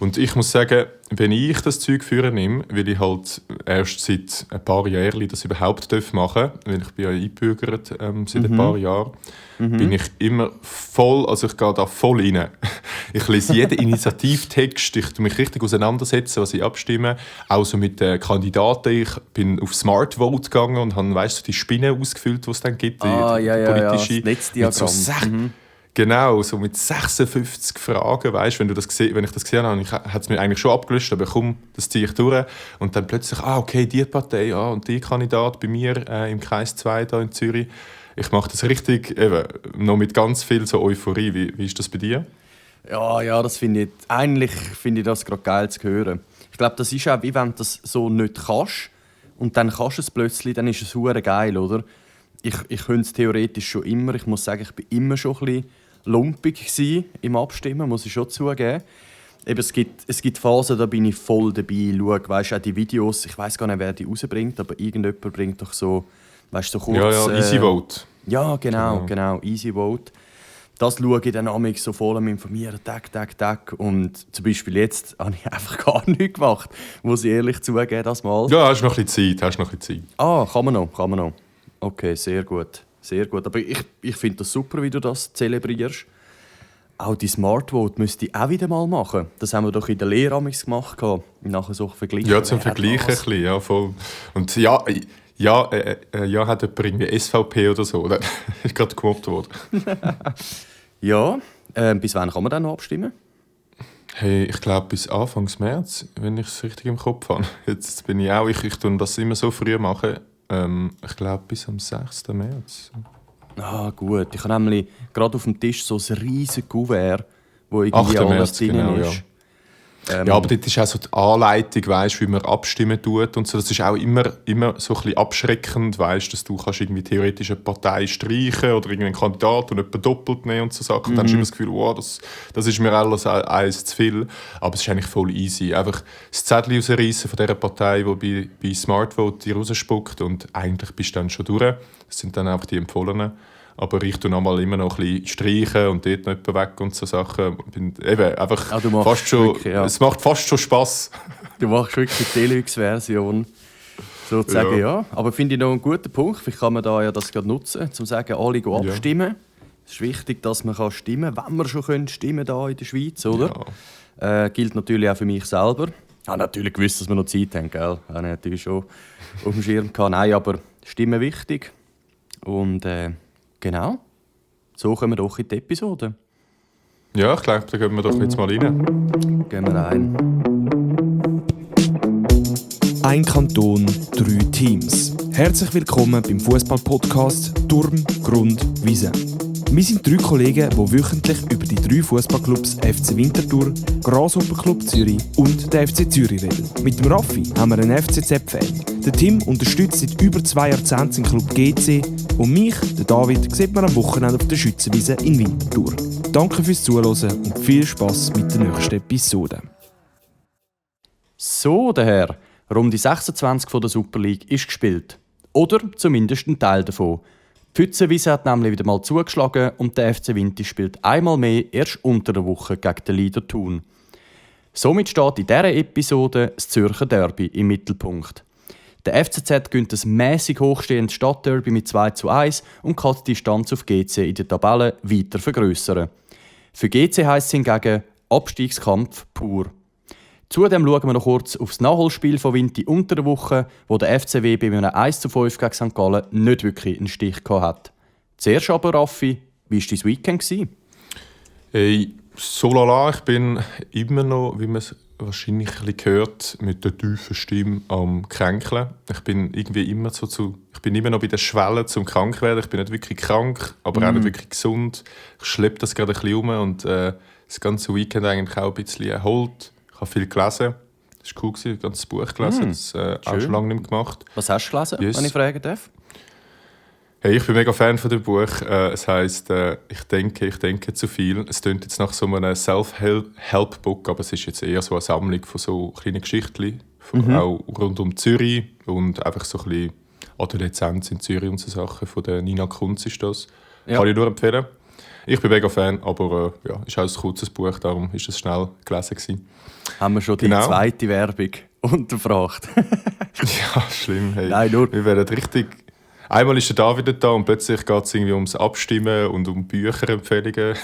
Und ich muss sagen, wenn ich das Zeug führen nehme, weil ich halt erst seit ein paar Jahren das überhaupt machen darf, weil ich bin ja eingebürgert seit ein paar Jahren, bin ich immer voll, also ich gehe da voll rein. Ich lese jeden Initiativtext, ich tue mich richtig auseinandersetzen, was ich abstimme, auch so mit den Kandidaten. Ich bin auf Smart Vote gegangen und habe, weißt du, die Spinne ausgefüllt, die es dann gibt, die politische. Das Netzdiagramm. Genau, so mit 56 Fragen, weißt, wenn ich das gesehen habe, hat es mir eigentlich schon abgelöscht, aber komm, das ziehe ich durch. Und dann plötzlich, okay, die Partei und die Kandidat bei mir im Kreis 2 hier in Zürich. Ich mache das richtig, eben, noch mit ganz viel so Euphorie. Wie ist das bei dir? Ja, das finde ich, eigentlich finde ich das gerade geil zu hören. Ich glaube, das ist auch, wie wenn du das so nicht kannst und dann kannst du es plötzlich, dann ist es verdammt geil, oder? Ich könnte es theoretisch schon immer. Ich muss sagen, ich war immer schon ein bisschen lumpig im Abstimmen, muss ich schon zugeben. Eben, es gibt Phasen, da bin ich voll dabei, schaue, weißt, auch die Videos, ich weiß gar nicht, wer die rausbringt, aber irgendjemand bringt doch so, weißt, so kurz... Ja, Easy Vote. Ja, genau, Easy Vote. Das schaue ich dann amig so voll am Informieren, Tag. Und zum Beispiel jetzt habe ich einfach gar nichts gemacht, muss ich ehrlich zugeben, das Mal. Ja, hast noch ein bisschen Zeit. Kann man noch. Okay, sehr gut. Aber ich finde das super, wie du das zelebrierst. Auch die Smart Vote müsste ich auch wieder mal machen. Das haben wir doch in der Lehre amigs gemacht. Nachher so verglichen. Ja, zum Vergleichen ein bisschen, ja, voll. Und hat jemand irgendwie SVP oder so, oder? Ist gerade gemobbt worden. Ja, bis wann kann man dann noch abstimmen? Hey, ich glaube bis Anfang März, wenn ich es richtig im Kopf habe. Jetzt bin ich auch, ich tue das immer so früh machen. Ich glaube bis am 6. März. Gut. Ich habe nämlich gerade auf dem Tisch so ein riesiges Kuvert, wo irgendwie alles drin genau, ist. Ja. Ja, aber dort ist auch so die Anleitung, weißt, wie man abstimmen tut und so. Das ist auch immer so ein bisschen abschreckend, weißt, dass du kannst irgendwie theoretisch eine Partei streichen oder irgendeinen Kandidat und jemanden doppelt nehmen und so Sachen. Dann hast du immer das Gefühl, wow, das ist mir alles eins zu viel. Aber es ist eigentlich voll easy. Einfach das Zettel rausreißen von dieser Partei, die bei Smart Vote dir rausspuckt und eigentlich bist du dann schon durch. Das sind dann einfach die Empfohlenen. Aber ich tue immer noch ein bisschen streichen und dort noch jemanden weg und so Sachen. Eben, einfach fast schon, wirklich, ja. Es macht fast schon Spass. Du machst wirklich die Deluxe-Version. Sozusagen, ja. Aber finde ich noch einen guten Punkt. Vielleicht kann man das gerade nutzen, um zu sagen, alle gehen abstimmen. Ja. Es ist wichtig, dass man stimmen kann, wenn wir schon stimmen hier in der Schweiz, oder? Ja. Gilt natürlich auch für mich selber. Ich habe natürlich gewusst, dass wir noch Zeit haben, gell? Habe ich natürlich schon auf dem Schirm gehabt. Nein, aber Stimmen wichtig. Und genau, so kommen wir doch in die Episode. Ja, ich glaube, da gehen wir doch jetzt mal rein. Gehen wir rein. Ein Kanton, 3 Teams. Herzlich willkommen beim Fußball-Podcast Turm, Grund, Wiese. Wir sind 3 Kollegen, die wöchentlich über die 3 Fußballclubs FC Winterthur, Grasshopper Club Zürich und der FC Zürich reden. Mit dem Raffi haben wir einen FCZ-Fan. Der Tim unterstützt seit über 2 Jahrzehnten den Club GC und mich, der David, sieht man am Wochenende auf der Schützenwiese in Winterthur. Danke fürs Zuhören und viel Spass mit der nächsten Episode. So, der Herr. Runde 26 von der Super League ist gespielt. Oder zumindest ein Teil davon. Die Pfützenwiese hat nämlich wieder mal zugeschlagen und der FC Winti spielt einmal mehr erst unter der Woche gegen den Leader Thun. Somit steht in dieser Episode das Zürcher Derby im Mittelpunkt. Der FCZ gönnt ein mäßig hochstehendes Stadtderby mit 2:1 und kann die Distanz auf GC in der Tabelle weiter vergrössern. Für GC heisst es hingegen Abstiegskampf pur. Zudem schauen wir noch kurz auf das Nachholspiel von Winti unter der Woche, wo der FCW bei einem 1:5 gegen St. Gallen nicht wirklich einen Stich hatte. Zuerst aber, Raffi, wie war dein Weekend? Hey, so lala, ich bin immer noch, wie man es wahrscheinlich ein bisschen hört, mit der tiefen Stimme am Kränkeln. Ich bin irgendwie immer ich bin immer noch bei der Schwelle zum Krankwerden. Ich bin nicht wirklich krank, aber auch nicht wirklich gesund. Ich schleppe das gerade ein bisschen um und das ganze Weekend eigentlich auch ein bisschen erholt. Ich habe viel gelesen. Das war cool, ein ganzes Buch gelesen. Das auch schon lange nicht mehr gemacht. Was hast du gelesen, wenn ich fragen darf? Hey, ich bin mega Fan von dem Buch. Es heisst «Ich denke zu viel». Es klingt jetzt nach so einem Self-Help-Book, aber es ist jetzt eher so eine Sammlung von so kleinen Geschichten, auch rund um Zürich und einfach so ein bisschen Adoleszenz in Zürich und so Sachen. Von der Nina Kunz ist das. Ja. Kann ich nur empfehlen. Ich bin mega Fan, aber ja, ist auch ein kurzes Buch, darum ist es schnell gelesen gewesen. Haben wir schon die zweite Werbung unterfragt. Ja, schlimm. Hey. Nein, nur... Wir werden richtig... Einmal ist der David da und plötzlich geht es irgendwie ums Abstimmen und um Bücherempfehlungen.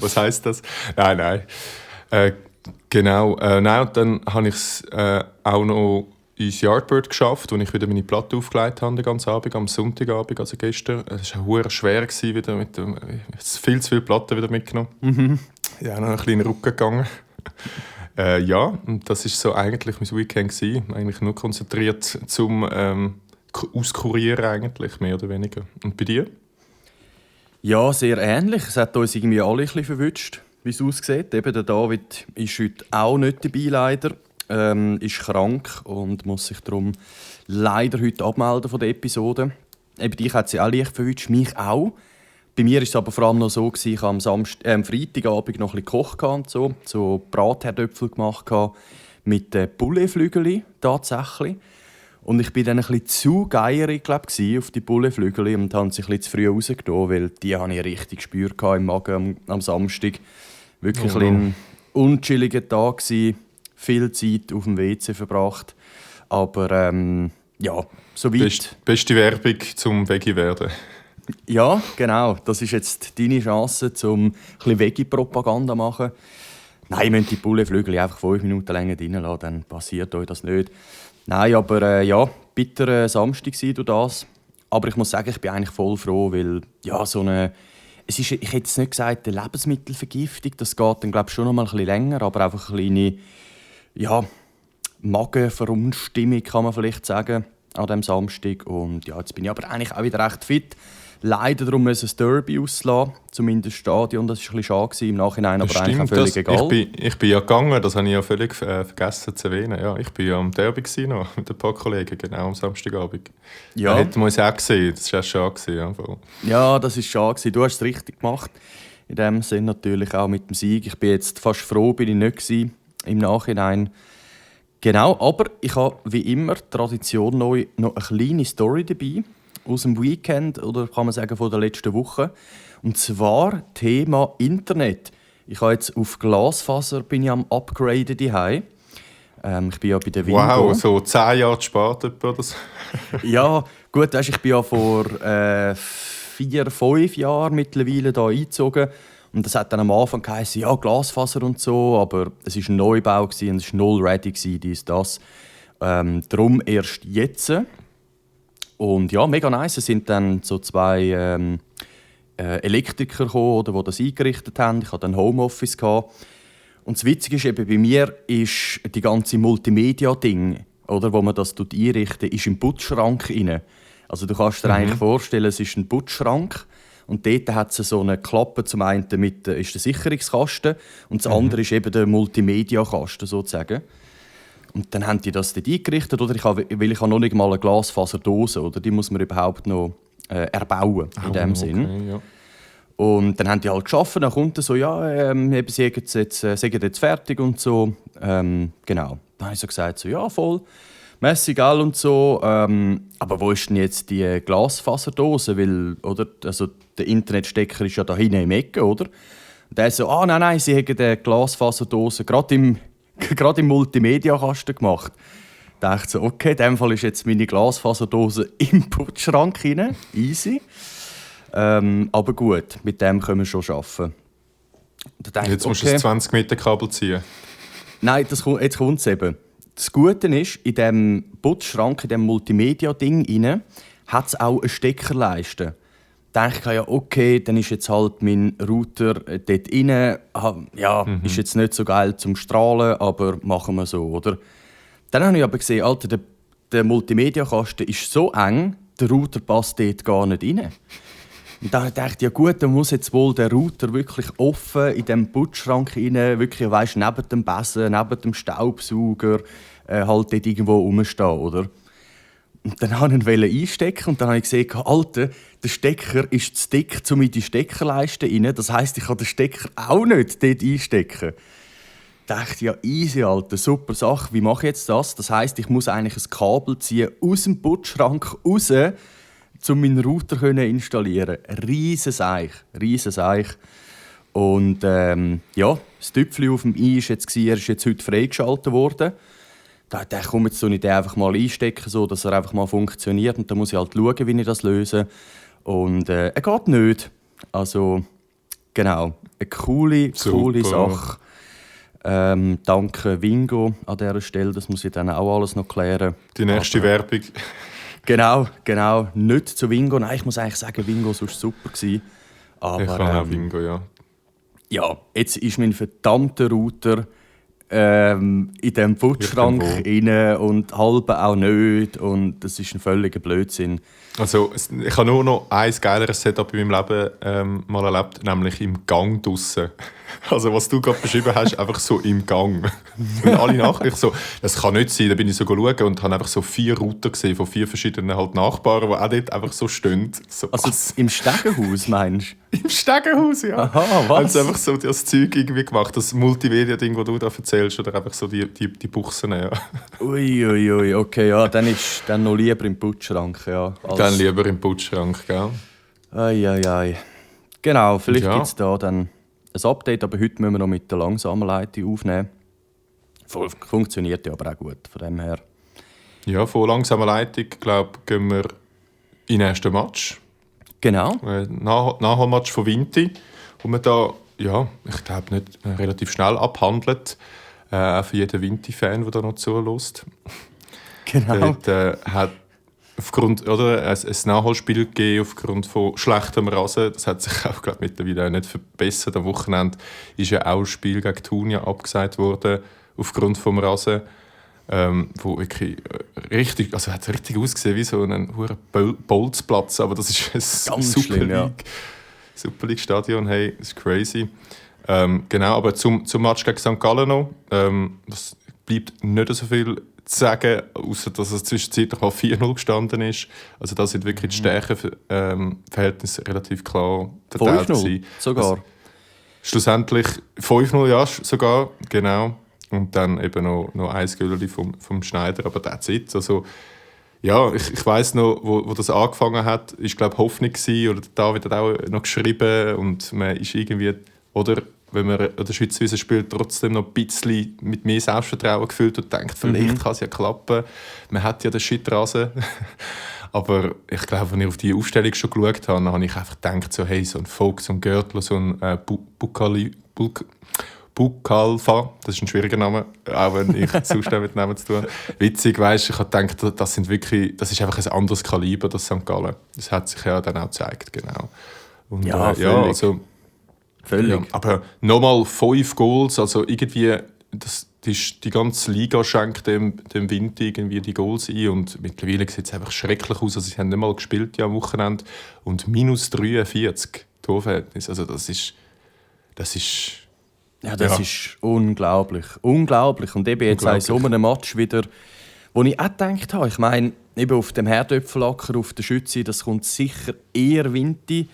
Was heisst das? Nein. Genau. Nein, und dann habe ich es auch noch ins Yardbird geschafft, wo ich wieder meine Platte aufgelegt habe, den ganzen Abend, am Sonntagabend, also gestern. Es war auch schwer, wieder mit dem, viel zu viele Platten wieder mitgenommen. Mhm. Ja, noch einen kleinen Rucken gegangen. Ja, und das war so eigentlich mein Weekend gewesen. Eigentlich nur konzentriert zum Auskurieren eigentlich, mehr oder weniger. Und bei dir? Ja, sehr ähnlich. Es hat uns irgendwie alle ein bisschen verwünscht, wie es aussieht. Eben der David ist heute auch nicht dabei, leider. Ist krank und muss sich darum leider heute abmelden von der Episode. Eben dich hat sie auch leicht verwünscht, mich auch. Bei mir war es aber vor allem noch so, ich hatte am Freitagabend noch ein bisschen gekocht und so Bratherdöpfel gemacht mit Pouletflügel tatsächlich. Und ich war dann ein bisschen zu geierig, glaube ich, auf die Pouletflügel und habe sie ein bisschen zu früh rausgenommen, weil die habe ich richtig gespürt im Magen am Samstag. Wirklich ein unchilliger Tag gewesen, viel Zeit auf dem WC verbracht. Aber ja, soweit... Beste Werbung zum Veggie werden. Ja, genau. Das ist jetzt deine Chance, um ein bisschen Veggie-Propaganda zu machen. Nein, ihr müsst die Pouletflügel einfach 5 Minuten länger drin lassen, dann passiert euch das nicht. Nein, aber ja, bitterer Samstag war durch das. Aber ich muss sagen, ich bin eigentlich voll froh, weil ja, so eine... ich hätte jetzt nicht gesagt, eine Lebensmittelvergiftung, das geht dann glaube ich schon noch mal ein bisschen länger, aber einfach eine kleine Magenverunstimmung, kann man vielleicht sagen, an diesem Samstag. Und ja, jetzt bin ich aber eigentlich auch wieder recht fit. Leider darum müssen das Derby auslassen, zumindest das Stadion. Das war ein bisschen schade im Nachhinein, aber eigentlich auch völlig egal. Ich bin ja gegangen, das habe ich ja völlig vergessen zu erwähnen. Ja, ich bin ja am Derby noch, mit ein paar Kollegen, genau am Samstagabend. Ja. Da hätten wir uns auch gesehen, das war schade. Ja, das war schade. Du hast es richtig gemacht. In dem Sinn natürlich auch mit dem Sieg. Ich bin jetzt fast froh, bin ich nicht gewesen, im Nachhinein. Genau, aber ich habe wie immer Tradition neu noch eine kleine Story dabei. Aus dem Weekend oder kann man sagen von der letzten Woche. Und zwar Thema Internet. Ich habe jetzt auf Glasfaser bin ich am Upgraden daheim. Ich bin ja bei der Wingo. Wow, so 10 Jahre gespart oder so. Ja, gut, weißt, ich bin ja vor 4-5 Jahren mittlerweile hier eingezogen. Und das hat dann am Anfang geheißen, ja, Glasfaser und so, aber es war ein Neubau und es war null ready, das. Darum erst jetzt. Und ja, mega nice. Es sind dann so 2 Elektriker gekommen, die das eingerichtet haben. Ich hatte ein Homeoffice. Und das Witzige ist eben, bei mir ist die ganze Multimedia-Ding, oder, wo man das einrichtet, ist im Putzschrank rein. Also du kannst dir eigentlich vorstellen, es ist ein Putzschrank. Und dort hat es so eine Klappe, zum einen mit ist der Sicherungskasten und das andere ist eben der Multimedia-Kasten sozusagen. Und dann haben die das dort eingerichtet, oder? Weil ich habe noch nicht mal eine Glasfaserdose, oder? Die muss man überhaupt noch erbauen, in dem Sinn. Ja. Und dann haben die halt geschafft, dann kommt so, ja, sie sind jetzt fertig und so. Genau. Dann habe ich so gesagt, so, ja, voll, merci, gell, und so. Aber wo ist denn jetzt die Glasfaserdose? Weil, oder? Also, der Internetstecker ist ja da hinten im Ecke, oder? Und der so, nein, sie haben die Glasfaserdose gerade im Multimedia-Kasten gemacht. Ich dachte so, okay, in dem Fall ist jetzt meine Glasfaserdose im Putzschrank rein. Easy. Aber gut, mit dem können wir schon arbeiten. Jetzt musst du das 20 Meter Kabel ziehen. Nein, jetzt kommt es eben. Das Gute ist, in diesem Putzschrank, in diesem Multimedia-Ding hat es auch eine Steckerleiste. Da dachte ich, ja, okay, dann ist jetzt halt mein Router dort rein. Ja, ist jetzt nicht so geil zum Strahlen, aber machen wir so, oder? Dann habe ich aber gesehen, Alter, der Multimedia-Kasten ist so eng, der Router passt dort gar nicht rein. Und dann dachte ich, ja gut, dann muss jetzt wohl der Router wirklich offen in diesem Putzschrank rein, wirklich, weißt, neben dem Besen, neben dem Staubsauger, halt dort irgendwo rumstehen, oder? Und dann wollte ich ihn einstecken und dann habe ich gesehen, Alter, der Stecker ist zu dick, um in die Steckerleiste rein. Das heisst, ich kann den Stecker auch nicht dort einstecken. Da dachte ich, ja, easy, Alter, super Sache. Wie mache ich jetzt das? Das heisst, ich muss eigentlich ein Kabel ziehen aus dem Putzschrank raus, meinen Router zu installieren. Riesenseich. Und ja, das Tüpfchen auf dem I war jetzt heute freigeschaltet worden. Da dachte ich, komm, jetzt soll ich den einfach mal einstecken, so, dass er einfach mal funktioniert. Und dann muss ich halt schauen, wie ich das löse. Und er geht nicht. Also, genau. Eine coole Sache. Danke Wingo an dieser Stelle. Das muss ich dann auch alles noch klären. Die nächste Werbung. Genau. Nicht zu Wingo. Nein, ich muss eigentlich sagen, Wingo war super. Aber, ich kann auch Wingo, ja. Ja, jetzt ist mein verdammter Router in diesem Putzschrank rein und halb auch nicht. Und das ist ein völliger Blödsinn. Also, ich habe nur noch ein geileres Setup in meinem Leben mal erlebt, nämlich im Gang draussen. Also, was du gerade beschrieben hast, einfach so im Gang. Und alle Nachrichten so, das kann nicht sein. Da bin ich so schauen und habe einfach so 4 Router gesehen von 4 verschiedenen halt Nachbarn, die auch dort einfach so stehen. So, also im Stegenhaus, meinst du? Im Stegenhaus, ja. Aha, was? Haben sie einfach so das Zeug irgendwie gemacht, das Multimedia-Ding, das du da erzählst, oder einfach so die Buchsen, ja. Ui, okay, ja, dann noch lieber im Putzschrank, ja. Dann lieber im Putzschrank, gell? Ei. Genau, vielleicht gibt es da dann ein Update, aber heute müssen wir noch mit der langsamen Leitung aufnehmen. Funktioniert ja aber auch gut, von dem her. Ja, von langsamer Leitung, glaube ich, gehen wir in den ersten Match. Genau. Nachholmatch von Vinti, wo man da, ja, ich glaube, nicht relativ schnell abhandelt. Auch für jeden Vinti-Fan, der da noch zuhört. Genau. Dort hat aufgrund, oder, ein Nachholspiel gegeben aufgrund von schlechtem Rasen. Das hat sich auch mittlerweile nicht verbessert. Am Wochenende ist ja auch ein Spiel gegen Thunia abgesagt worden aufgrund des Rasen. Wo wirklich richtig, also hat richtig ausgesehen wie so ein Bolzplatz, aber das ist ein Super League-Stadion, hey, das ist crazy. Genau, aber zum Match gegen St. Gallen noch, es bleibt nicht so viel zu sagen, außer dass es zwischenzeitlich mal 4-0 gestanden ist. Also da sind wirklich die Stärkenverhältnisse relativ klar verteilt. 5-0 sogar? Also, schlussendlich 5-0, ja, sogar, genau. Und dann eben noch ein Göllchen vom Schneider, aber that's it. Also, ja, ich weiss noch, wo das angefangen hat, ist glaube Hoffnung gewesen, oder David hat auch noch geschrieben und man ist irgendwie, oder wenn man an der Schweizerwiese spielt, trotzdem noch ein bisschen mit mehr Selbstvertrauen gefühlt und denkt, vielleicht kann es ja klappen. Man hat ja den Shitrasen. Aber ich glaube, wenn ich auf die Aufstellung schon geschaut habe, dann habe ich einfach gedacht, so, hey, so ein Volk, so ein Görtler, so ein Bukalfa, das ist ein schwieriger Name, auch wenn ich sonst mit Namen zu tun habe. Witzig, weißt, ich habe gedacht, das ist einfach ein anderes Kaliber, das St. Gallen. Das hat sich ja dann auch gezeigt, genau. Und, ja, völlig. Ja, also, völlig. Ja, aber nochmal 5 Goals, also irgendwie, die ganze Liga schenkt dem Vinti irgendwie die Goals ein und mittlerweile sieht es einfach schrecklich aus. Also sie haben nicht mal gespielt ja, am Wochenende und minus 43 Torverhältnis. Also das ist ist unglaublich. Und eben jetzt in so einem Match wieder, wo ich auch gedacht habe, ich meine, eben auf dem Herdöpfelacker, auf der Schütze, das kommt sicher eher Vinti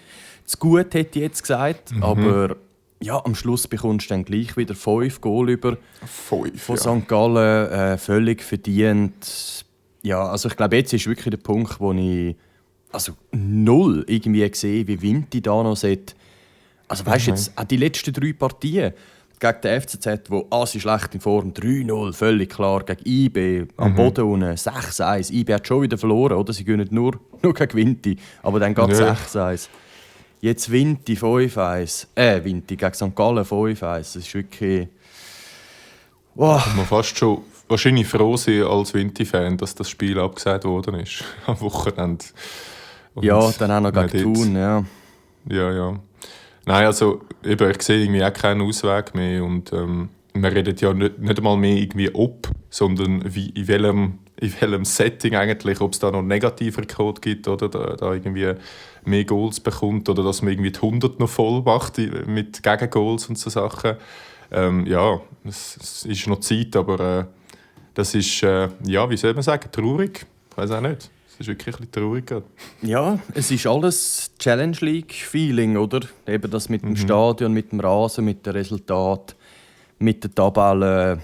zu gut, hätte ich jetzt gesagt. Aber ja, am Schluss bekommst du dann gleich wieder 5 Goal über von St. Gallen, völlig verdient. Ja, also ich glaube, jetzt ist wirklich der Punkt, wo ich null irgendwie sehe, wie Vinti da noch sollte. Also weißt du, jetzt auch die letzten 3 Partien gegen den FCZ, wo sie schlecht in Form, 3-0, völlig klar, gegen IB, am Boden unten, 6-1. IB hat schon wieder verloren, oder? Sie gewinnen nur gegen Vinti, aber dann geht es 6-1. Jetzt Vinti 5-1, Vinti gegen St. Gallen 5-1, das ist wirklich... Wow. Man fast schon wahrscheinlich froh sein als Vinti-Fan, dass das Spiel abgesagt worden ist am Wochenende. Und ja, dann auch noch gegen Thun, ja. Ja. Nein, also eben, ich sehe irgendwie auch keinen Ausweg mehr und wir reden ja nicht einmal mehr irgendwie ob, sondern wie, in welchem Setting eigentlich, ob es da noch einen Negativrekord gibt oder da irgendwie mehr Goals bekommt oder dass man irgendwie die 100 noch voll macht mit Gegengoals und so Sachen. Ja, es ist noch Zeit, aber das ist, ja, wie soll man sagen, traurig. Ich weiß auch nicht. Es ist wirklich ein bisschen traurig. Ja, es ist alles Challenge League-Feeling, oder? Eben das mit dem Stadion, mit dem Rasen, mit dem Resultat, mit der Tabelle.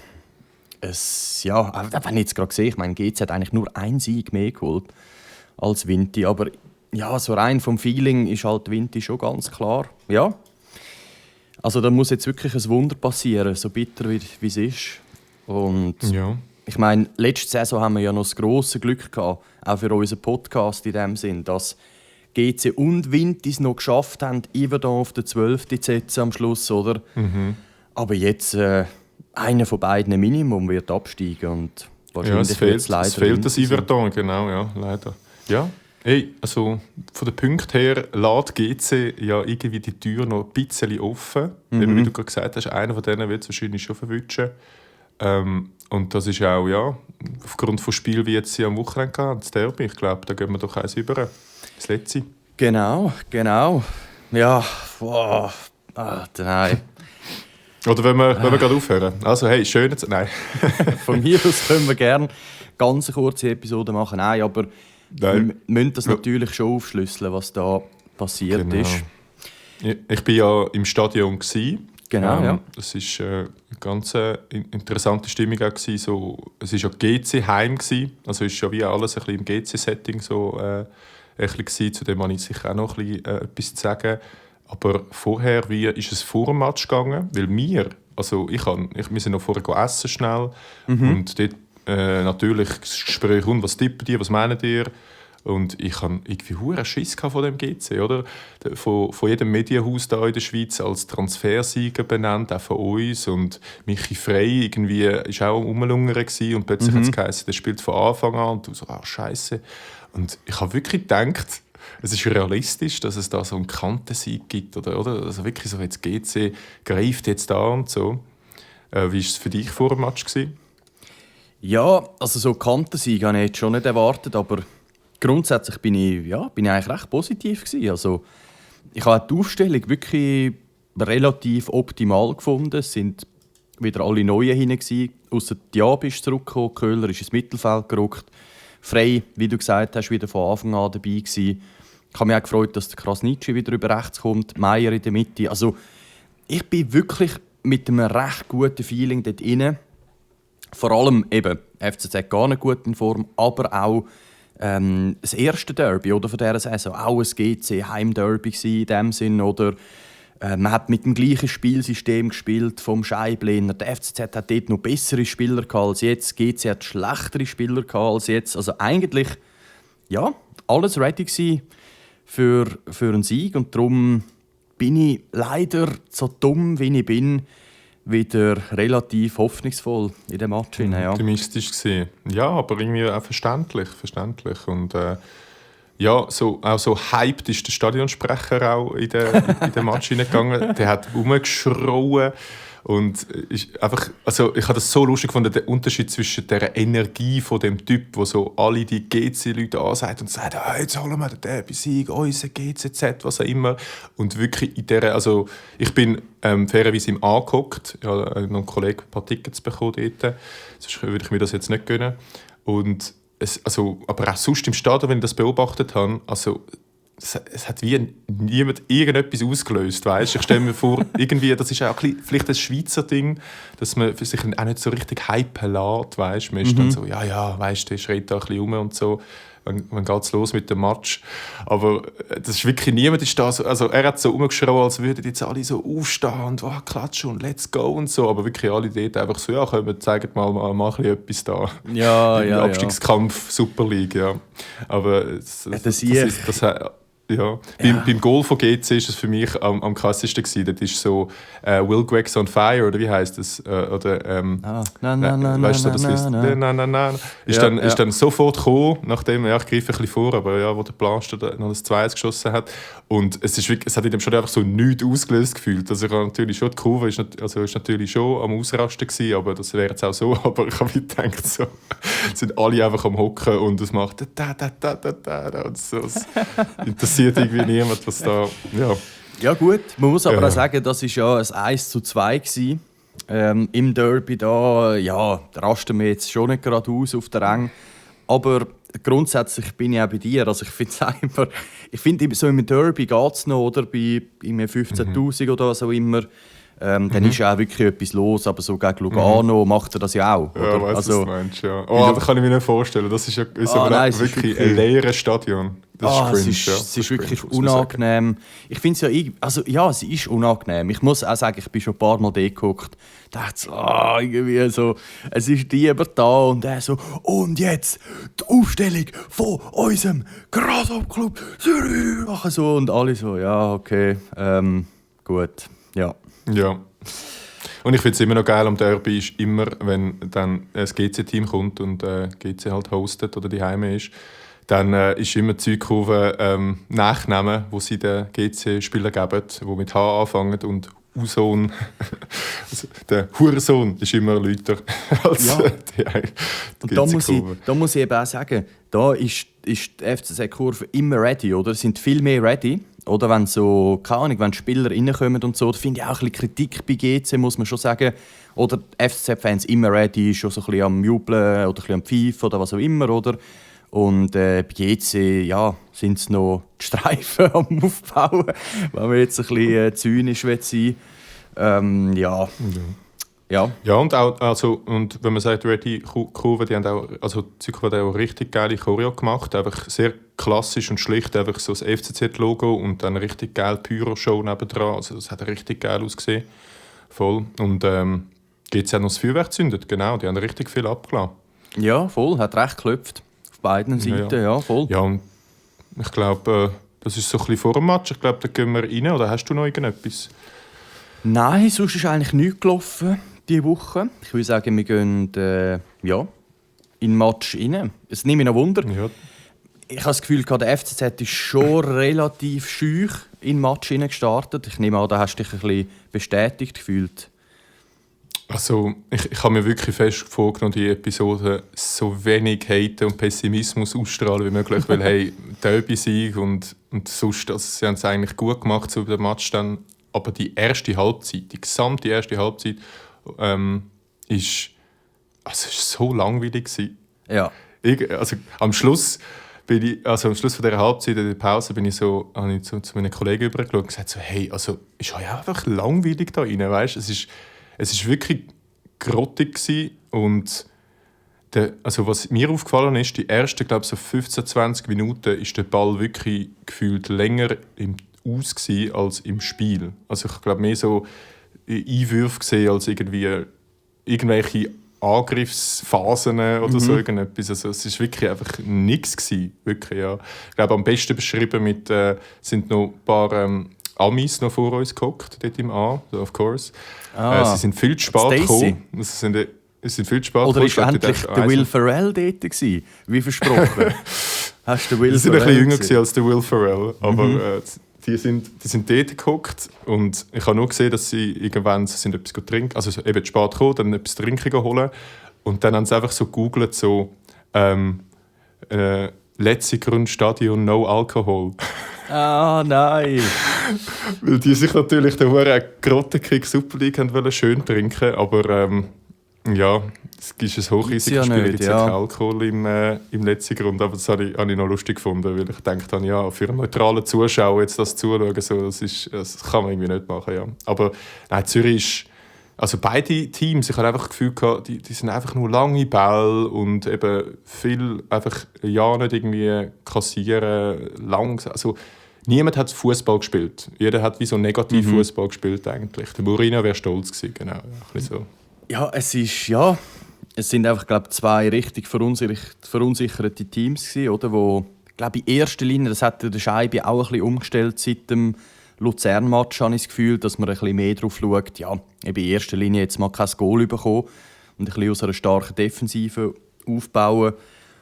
Wenn ich jetzt gerade sehe, ich meine, GZ hat eigentlich nur einen Sieg mehr geholt als Vinti. Aber ja, so rein vom Feeling ist halt Vinti schon ganz klar. Ja. Also da muss jetzt wirklich ein Wunder passieren, so bitter wie es ist. Und Ja. ich meine, letzte Saison haben wir ja noch das grosse Glück gehabt, auch für unseren Podcast in dem Sinn, dass GC und Vintis noch geschafft haben, Yverdon auf den 12. zu setzen am Schluss, oder? Aber jetzt einer von beiden Minimum wird absteigen und wahrscheinlich Ja, wird's leider es fehlt das Vinti sein. Yverdon, genau, ja, leider. Ja, hey, also von den Punkten her lässt GC ja irgendwie die Tür noch ein bisschen offen. Eben, wie du gerade gesagt hast, einer von denen wird es wahrscheinlich schon verwutschen. Und das ist auch, ja, aufgrund von Spielen, wie jetzt sie am Wochenende hatten, das Derby. Ich glaube, da gehen wir doch eins über. Das letzte. Genau. Ja, boah. Nein. Oder wenn wir gerade aufhören. Also, hey, schön. Nein. Von mir aus können wir gerne ganz eine kurze Episode machen. Nein, aber wir müssen das natürlich schon aufschlüsseln, was da passiert ist. Ich war ja im Stadion. Genau, ja. Das war eine ganz interessante Stimmung. Auch so, es war ja GC-Heim. Also es ist ja wie alles ein bisschen im GC-Setting so, zu dem habe ich sicher auch noch ein bisschen, etwas zu sagen. Aber vorher ist es vor dem Match gegangen, weil wir sind noch vorher essen schnell und dort natürlich das Gespräch was tippen die, was meinen ihr? Und ich hatte irgendwie hure Schiss von dem GC, oder? Von jedem Medienhaus da in der Schweiz als Transfersieger benannt, auch von uns. Und Michi Frey irgendwie ist auch rumlungern und plötzlich hat es geheißen, der spielt von Anfang an und du so, Scheiße. Und ich habe wirklich gedacht, es ist realistisch, dass es da so einen Kantensieg gibt, oder? Also wirklich so, jetzt GC greift jetzt da und so. Wie war es für dich vor dem Match gewesen? Ja, also so Kantensieg habe ich jetzt schon nicht erwartet, aber grundsätzlich bin ich eigentlich recht positiv gewesen. Also ich habe die Aufstellung wirklich relativ optimal gefunden. Es sind wieder alle Neuen hinein, ausser Diab ist zurückgekommen, Köhler ist ins Mittelfeld gerückt. Frey, wie du gesagt hast, wieder von Anfang an dabei gewesen. Ich habe mich auch gefreut, dass der Krasnitschi wieder über rechts kommt, Meier in der Mitte. Also ich bin wirklich mit einem recht guten Feeling dort rein. Vor allem eben FCZ gar nicht gut in Form, aber auch das erste Derby oder von dieser Saison, auch ein GC-Heimderby in dem Sinn. Oder man hat mit dem gleichen Spielsystem gespielt vom Scheiblener. Der FCZ hat dort noch bessere Spieler als jetzt. GC hat schlechtere Spieler als jetzt. Also eigentlich ja, alles ready gewesen für einen Sieg. Und darum bin ich leider, so dumm wie ich bin, wieder relativ hoffnungsvoll in dem Match. Ja. Optimistisch gewesen. Ja, aber irgendwie auch verständlich. Und ja, auch so hyped ist der Stadionsprecher auch in den Match hineingegangen. Der hat rumgeschrauen. Und ich habe das so lustig gefunden, der Unterschied zwischen der Energie von dem Typ, wo so alle die GC-Leute ansagt und sagt, jetzt holen wir den Derby-Sieg, unser GCZ, was auch immer. Und wirklich in der, also ich bin fairerweise ihm angehockt, ich habe noch einen Kollegen ein paar Tickets bekommen dort, sonst würde ich mir das jetzt nicht gönnen. Und aber auch sonst im Stadion, wenn ich das beobachtet habe, also es hat wie niemand irgendetwas ausgelöst, weißt? Ich stelle mir vor, irgendwie, das ist auch vielleicht ein Schweizer Ding, dass man für sich auch nicht so richtig hypen lässt, weißt? Man ist dann so, weißt, der schreit da ein bisschen rum und so, wann geht's los mit dem Match? Aber das ist wirklich, niemand ist da so, also er hat so rumgeschrien, als würden jetzt alle so aufstehen und klatschen und let's go und so, aber wirklich alle dort einfach so, kommen, zeigen mal ein bisschen etwas da. Ja. Abstiegskampf, Super League, ja. Aber beim Goal von GC war es für mich am krassesten gewesen. Das ist so Will Greg's on Fire, oder wie heisst das? Ist dann sofort gekommen, nachdem, ich greife ein bisschen vor, aber wo der Plan noch das 2 geschossen hat. Und es hat in dem schon einfach so nichts ausgelöst gefühlt. Also ich habe natürlich schon, die Kurve ist natürlich schon am Ausrasten gewesen, aber das wäre jetzt auch so. Aber ich habe gedacht, so, sind alle einfach am Hocken und es macht und so. Es interessiert irgendwie niemand, was da... Ja gut, man muss aber auch sagen, das war ja ein 1:2 gewesen. Im Derby da, rasten wir jetzt schon nicht gerade aus auf der Rang. Aber grundsätzlich bin ich auch bei dir. Also ich finde so im Derby geht es noch, oder? Bei 15'000 oder so immer. dann ist ja auch wirklich etwas los, aber so gegen Lugano macht er das ja auch. Oder? Ja, weiss, was du meinst, ja. Oh, das kann ich mir nicht vorstellen. Das ist ja wirklich ein leeres Stadion. Das ist cringe, es ist wirklich unangenehm. Ich finde es es ist unangenehm. Ich muss auch sagen, ich bin schon ein paar Mal geguckt. Ich dachte so, irgendwie so, es ist jemand da und er so, und jetzt die Aufstellung von unserem Grasshopper-Club Zürich machen so und alle so, ja, okay, gut, ja. Ja. Und ich finde es immer noch geil am Derby ist immer, wenn dann das GC-Team kommt und GC halt hostet oder die Heime ist, dann ist immer Zeugkurve Nachnamen, die sie den GC-Spieler geben, die mit H anfangen und Husohn, also der Hurensohn ist immer lauter als die und da muss ich eben auch sagen, da ist die FCZ-Kurve immer ready, oder? Es sind viel mehr ready. Oder wenn so, keine Ahnung, wenn Spieler reinkommen und so, da finde ich auch ein bisschen Kritik bei GC, muss man schon sagen. Oder FCZ-Fans immer ready, schon so ein bisschen am Jubeln oder ein bisschen am Pfeifen oder was auch immer, oder? Und bei GC, ja, sind es noch die Streifen am Aufbauen, wenn man jetzt ein bisschen zynisch sein will. Ja, und auch, also, und wenn man sagt, die Kurve, die haben auch, also die hat auch richtig geile Choreo gemacht, einfach sehr klassisch und schlicht, einfach so das FCZ-Logo und dann eine richtig geile Pyro-Show nebendran, also das hat richtig geil ausgesehen, voll. Und GC hat noch das Feuerwerk gezündet, genau, die haben richtig viel abgelassen. Ja, voll, hat recht geklopft, auf beiden Seiten, ja voll. Ja, und ich glaube, das ist so ein bisschen vor dem Match, ich glaube, da gehen wir rein, oder hast du noch irgendetwas? Nein, sonst ist eigentlich nichts gelaufen diese Woche. Ich würde sagen, wir gehen in den Match rein. Es nimmt mich noch Wunder. Ja. Ich habe das Gefühl, der FCZ ist schon relativ schüch in den Match gestartet. Ich nehme an, da hast du dich ein bisschen bestätigt gefühlt. Also, ich habe mir wirklich fest vorgenommen, die Episode so wenig Hate und Pessimismus ausstrahlen wie möglich, weil hey, Derby-Sieg und sonst, also, sie haben es eigentlich gut gemacht so über den Match dann. Aber die gesamte erste Halbzeit ist so langweilig gewesen. Ja. Am Schluss von dieser Halbzeit, in der Pause, habe ich zu meinen Kollegen übergeschaut und gesagt so, hey, also ist ja einfach langweilig da rein, weißt? Es ist wirklich grottig gewesen und was mir aufgefallen ist, die ersten, glaube ich, so 15, 20 Minuten ist der Ball wirklich gefühlt länger im Aus gewesen als im Spiel. Also ich glaube mehr so Einwürfe gesehen als irgendwelche Angriffsphasen oder so irgendetwas. Also es ist wirklich einfach nichts gewesen, wirklich, ja. Ich glaube am besten beschrieben sind noch ein paar Amis noch vor uns gehockt dort im A, so of course. Sie sind viel zu spät gekommen. Sie sind viel zu spät oder war endlich der Will Ferrell dort gewesen, wie versprochen? Hast du Will Sie sind ein bisschen jünger als der Will Ferrell, aber die sind dort gehockt und ich habe nur gesehen, dass sie irgendwann sind etwas trinken, also eben spät gekommen, dann etwas trinken holen und dann haben sie einfach so gegoogelt, so Letzigrund-Stadion No Alcohol. Ah, nein! Weil die sich natürlich den hohen Grottenkrieg Super League wollen schön trinken, aber es ist ein Hochrisikospiel, es gibt keinen Alkohol im Letzigrund, aber das habe ich noch lustig gefunden, weil ich dachte, ja, für einen neutralen Zuschauer jetzt das zuschauen, das kann man irgendwie nicht machen, ja. Aber nein, Zürich ist, also beide Teams, ich habe einfach das Gefühl gehabt, die sind einfach nur lange Bälle und eben viel einfach nicht irgendwie kassieren, langsam, also niemand hat Fußball gespielt, jeder hat wie so negativ Fußball gespielt eigentlich. Der Mourinho wäre stolz gewesen, genau, ein bisschen so. Ja, es sind einfach, glaube, zwei richtig verunsicherte Teams gewesen, oder? Wo, glaube, in erster Linie, das hat der Scheibe auch ein bisschen umgestellt seit dem Luzern-Match, habe ich das Gefühl, dass man ein bisschen mehr darauf schaut, ja, eben in erster Linie jetzt mal kein Goal bekommen und ein bisschen aus einer starken Defensive aufbauen.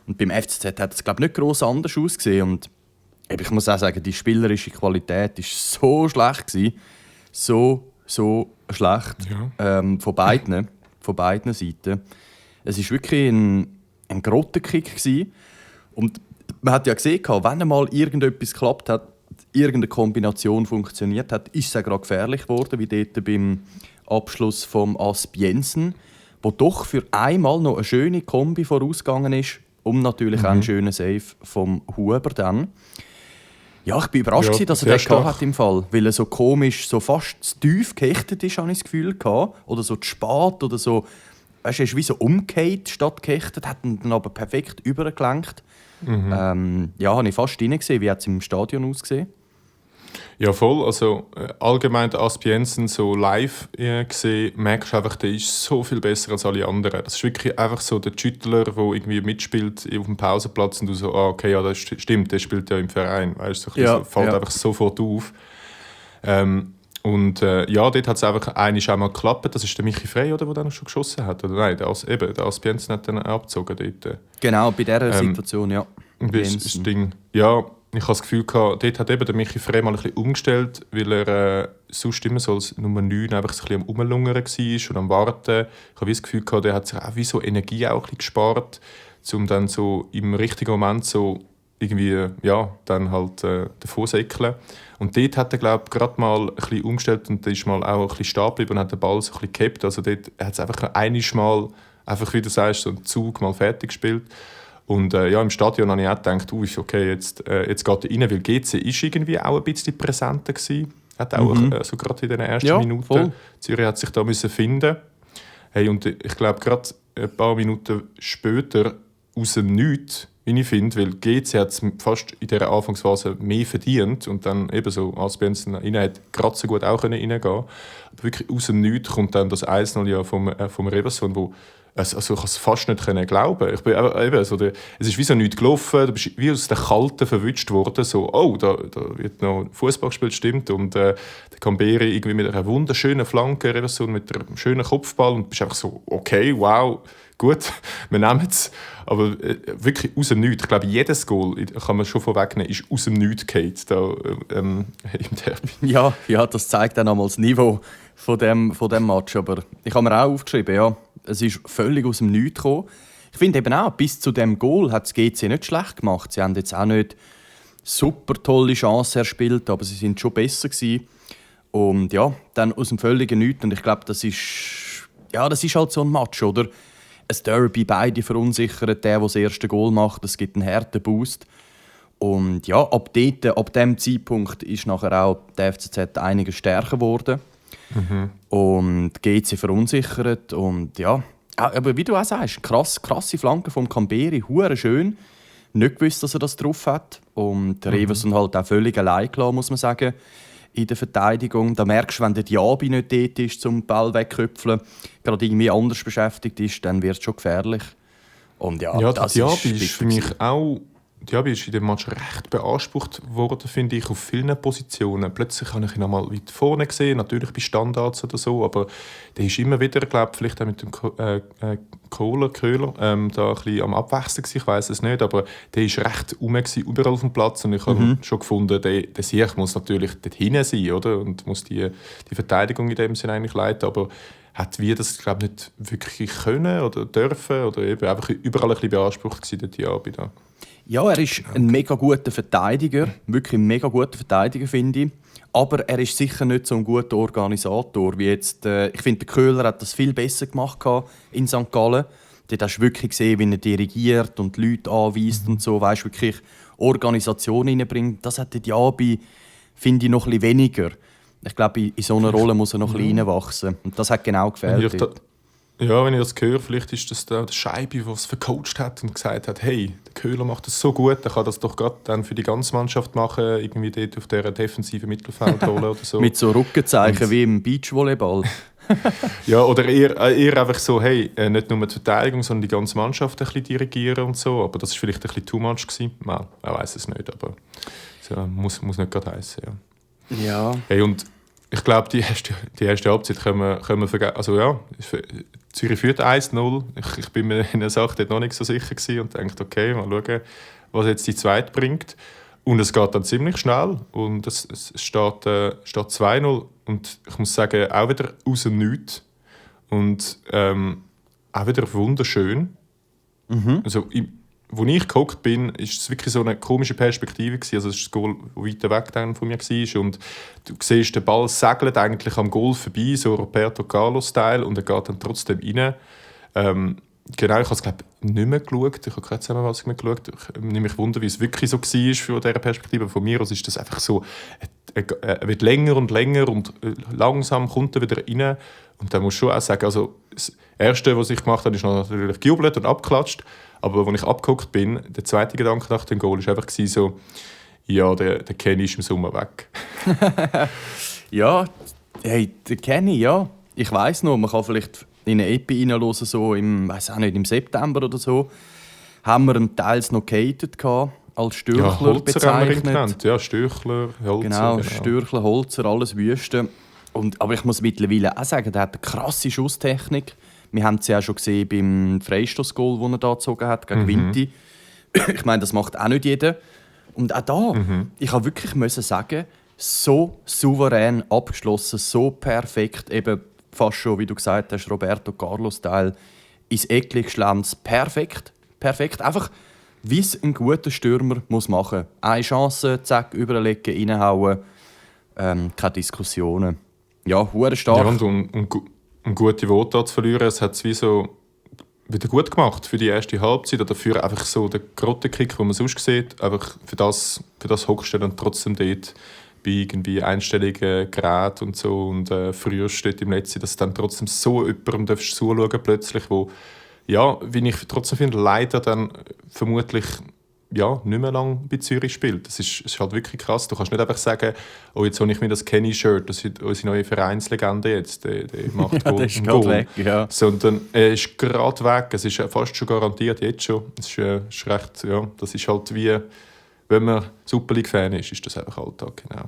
Und beim FCZ hat es, glaube ich, nicht gross anders ausgesehen. Und eben, ich muss auch sagen, die spielerische Qualität war so schlecht gewesen. So schlecht. Ja. Von beiden Seiten. Es war wirklich ein Grottenkick gewesen. Und man hat ja gesehen, wenn einmal irgendetwas geklappt hat, irgendeine Kombination funktioniert hat, ist es ja gerade gefährlich geworden, wie dort beim Abschluss vom Asp Jensen, wo doch für einmal noch eine schöne Kombi vorausgegangen ist, und natürlich auch einen schönen Save vom Huber dann. Ja, ich bin überrascht, dass er den hat im Fall. Weil er so komisch, so fast zu tief gehechtet ist, habe ich das Gefühl gehabt. Oder so zu spät oder so. Weißt du, er ist wie so umgekehrt statt gehechtet, hat ihn dann aber perfekt übergelenkt. Habe ich fast reingesehen. Wie hat es im Stadion ausgesehen? Ja, voll. Also allgemein der Aspi Jensen so live gesehen, merkst du einfach, der ist so viel besser als alle anderen. Das ist wirklich einfach so der Schüttler, der irgendwie mitspielt auf dem Pausenplatz und du so, okay, ja, das stimmt, der spielt ja im Verein. Weißt du, so fällt einfach sofort auf. Dort hat es einfach einmal geklappt. Das ist der Michi Frey, oder, der dann schon geschossen hat. Oder nein, der Aspi Jensen hat dann abgezogen dort. Genau, bei dieser Situation, ja. Das Ding, ja. Ich habe das Gefühl, dort hat eben der Michi Frey mal ein bisschen umgestellt, weil er sonst immer so als Nummer 9 einfach so ein bisschen am Rumlungern war und am Warten. Ich habe das Gefühl, der hat sich auch wie so Energie auch ein bisschen gespart, um dann so im richtigen Moment so irgendwie, dann halt davor säckeln. Und dort hat er, glaube ich, gerade mal ein bisschen umgestellt und ist mal auch ein bisschen stehen geblieben und hat den Ball so ein bisschen gehabt. Also dort hat es einfach einmal, einfach wie du sagst, so einen Zug mal fertig gespielt. Und im Stadion habe ich auch gedacht, okay, jetzt geht er rein, weil GC ist irgendwie auch ein bisschen präsenter gewesen. Hat auch so gerade in den ersten Minuten. Voll. Zürich hat sich da müssen finden. Hey, und ich glaube, gerade ein paar Minuten später aus dem Nichts, wie ich finde, weil GC hat es fast in dieser Anfangsphase mehr verdient und dann eben so als Benson rein hat gerade so gut auch reingehen können. Aber wirklich aus dem Nichts kommt dann das 1-0 ja vom Reverson, wo also ich konnte es fast nicht glauben. Es ist wie so nichts gelaufen, du bist wie aus der Kalten verwünscht worden. So, da wird noch Fußball gespielt, stimmt. Und der Kamberi irgendwie mit einer wunderschönen Flanke, mit einem schönen Kopfball. Und du bist einfach so, okay, wow, gut, wir nehmen es. Aber wirklich aus dem Nichts. Ich glaube, jedes Goal, kann man schon vorwegnehmen, ist aus dem Nichts gefallen, im Derby. Ja, das zeigt dann einmal das Niveau von dem Match. Aber ich habe mir auch aufgeschrieben, ja, es ist völlig aus dem Nichts gekommen. Ich finde eben auch, bis zu dem Goal hat das GC nicht schlecht gemacht. Sie haben jetzt auch nicht super tolle Chancen erspielt, aber sie sind schon besser gewesen. Und ja, dann aus dem völligen Nichts. Und ich glaube, das ist halt so ein Match, oder? Ein Derby, beide verunsichert. Der das erste Goal macht, das gibt einen harten Boost. Und ja, ab diesem Zeitpunkt ist nachher auch der FCZ einiges stärker geworden. Und GC verunsichert. Und ja, aber wie du auch sagst, krasse Flanke vom Kamberi, hure schön. Nicht gewusst, dass er das drauf hat. Und der Reverson halt auch völlig allein gelassen, muss man sagen, in der Verteidigung. Da merkst du, wenn der Diaby nicht dort ist, zum Ball wegköpfeln, gerade irgendwie anders beschäftigt ist, dann wird es schon gefährlich. Und ja, das Diaby ist für mich auch. Diaby ist in dem Match recht beansprucht worden, finde ich, auf vielen Positionen. Plötzlich habe ich ihn einmal weit vorne gesehen, natürlich bei Standards oder so, aber der ist immer wieder, glaube ich, vielleicht auch mit dem Köhler, da ein bisschen am Abwechseln gewesen, ich weiss es nicht, aber der ist recht überall auf dem Platz und ich habe schon gefunden, der Sieg muss natürlich dorthin sein, oder? Und muss die Verteidigung in dem Sinne eigentlich leiten, aber hat wir das, glaube ich, nicht wirklich können oder dürfen oder eben einfach überall ein bisschen beansprucht gewesen, der Diaby da. Ja, er ist ein mega guter Verteidiger, wirklich ein mega guter Verteidiger, finde ich. Aber er ist sicher nicht so ein guter Organisator wie jetzt. Ich finde, der Köhler hat das viel besser gemacht in St. Gallen. Dort hast du wirklich gesehen, wie er dirigiert und die Leute anweist und so, weißt, wirklich Organisation reinbringt. Das hat der Diaby, finde ich, noch ein bisschen weniger. Ich glaube, in so einer Rolle muss er noch ein bisschen reinwachsen. Und das hat genau gefehlt. Wenn ich das höre, vielleicht ist das der Scheibe, der es vercoacht hat und gesagt hat, hey, der Köhler macht das so gut, der kann das doch gerade dann für die ganze Mannschaft machen, irgendwie dort auf dieser defensiven Mittelfeldrolle oder so. Mit so Rückenzeichen wie im Beachvolleyball. Ja, oder eher einfach so, hey, nicht nur die Verteidigung, sondern die ganze Mannschaft ein bisschen dirigieren und so, aber das war vielleicht ein bisschen too much gewesen. Man weiß es nicht, aber so, muss nicht gerade heissen, ja. Ja. Hey, und ich glaube, die erste Halbzeit können wir vergessen. Also ja, Zürich führt 1-0. Ich bin mir in der Sache dort noch nicht so sicher gewesen und dachte, okay, mal schauen, was jetzt die zweite bringt. Und es geht dann ziemlich schnell und es steht 2-0 und ich muss sagen, auch wieder aus dem Nichts und auch wieder wunderschön. Also, wo ich gehockt bin, ist es wirklich so eine komische Perspektive gewesen. Also es ist das Goal, das weiter weg dann von mir war. Und du siehst, der Ball segelt eigentlich am Goal vorbei, so Roberto Carlos-Style, und er geht dann trotzdem rein. Genau, ich habe es glaube nicht mehr geschaut. Ich habe keine Zusammenfassung mehr geschaut. Ich nehme mich wunder, wie es wirklich so war von dieser Perspektive. Von mir aus ist das einfach so, er wird länger und länger und langsam kommt er wieder rein. Und dann muss ich schon auch sagen, also das Erste, was ich gemacht habe, ist natürlich gejubelt und abgeklatscht. Aber als ich abgehockt bin, der zweite Gedanke nach dem Goal war einfach so, ja, der Kenny ist im Sommer weg. Ja, hey, der Kenny, ja. Ich weiss noch, man kann vielleicht in eine Epi reinhören, so im September oder so. Haben wir ihn teils noch gehatet als Stürchler ja, Holzer bezeichnet. haben wir ihn genannt. Ja, Stürchler, Holzer. Genau, Stürchler, Holzer, alles Wüste. Aber ich muss mittlerweile auch sagen, der hat eine krasse Schusstechnik. Wir haben es ja auch schon gesehen beim Freistoßgoal, das er da gezogen hat, gegen Vinti. Ich meine, das macht auch nicht jeder. Und auch da, ich habe wirklich müssen sagen, so souverän abgeschlossen, so perfekt, eben fast schon, wie du gesagt hast, Roberto Carlos-Teil, ins Eckli geschlänzt. Perfekt. Perfekt. Einfach, wie es ein guter Stürmer muss machen muss. Eine Chance, zack, überlegen, reinhauen. Keine Diskussionen. Ja, hure stark. Ja, und gute Worte zu verlieren, es hat es wie so wieder gut gemacht für die erste Halbzeit. Oder für einfach so den Grottenkick, den man sonst sieht. Einfach für das hockst du dann trotzdem dort bei irgendwie einstelligen Geräten und so. Und früher steht im Netz, dass du dann trotzdem so jemandem zuschauen plötzlich, wo, ja, wie ich trotzdem finde, leider dann vermutlich ja, nicht mehr lange bei Zürich spielt. Das ist halt wirklich krass. Du kannst nicht einfach sagen, oh, jetzt habe ich mir das Kenny-Shirt, das ist unsere neue Vereinslegende jetzt, der macht ja, Goal. der ist gerade weg, ja. Sondern er ist gerade weg. Es ist fast schon garantiert, jetzt schon. Es ist recht, ja, das ist halt wie, wenn man Super League-Fan ist das einfach Alltag, genau.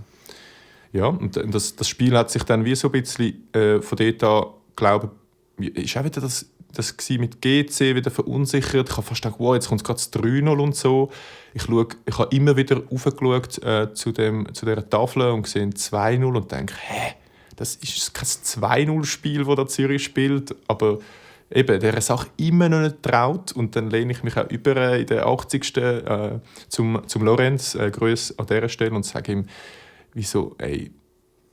Ja, und das Spiel hat sich dann wie so ein bisschen von dort an, glaube ich, ist auch wieder das mit GC wieder verunsichert. Ich habe fast gedacht, wow, jetzt kommt gerade das 3-0 und so. Ich habe immer wieder raufgeschaut zu dieser Tafel und gesehen 2-0 und denke, das ist kein 2-0-Spiel, das da Zürich spielt. Aber eben, dieser Sache immer noch nicht traut. Und dann lehne ich mich auch über in der 80. Zum Lorenz, Grüße an dieser Stelle, und sage ihm, wieso, ey,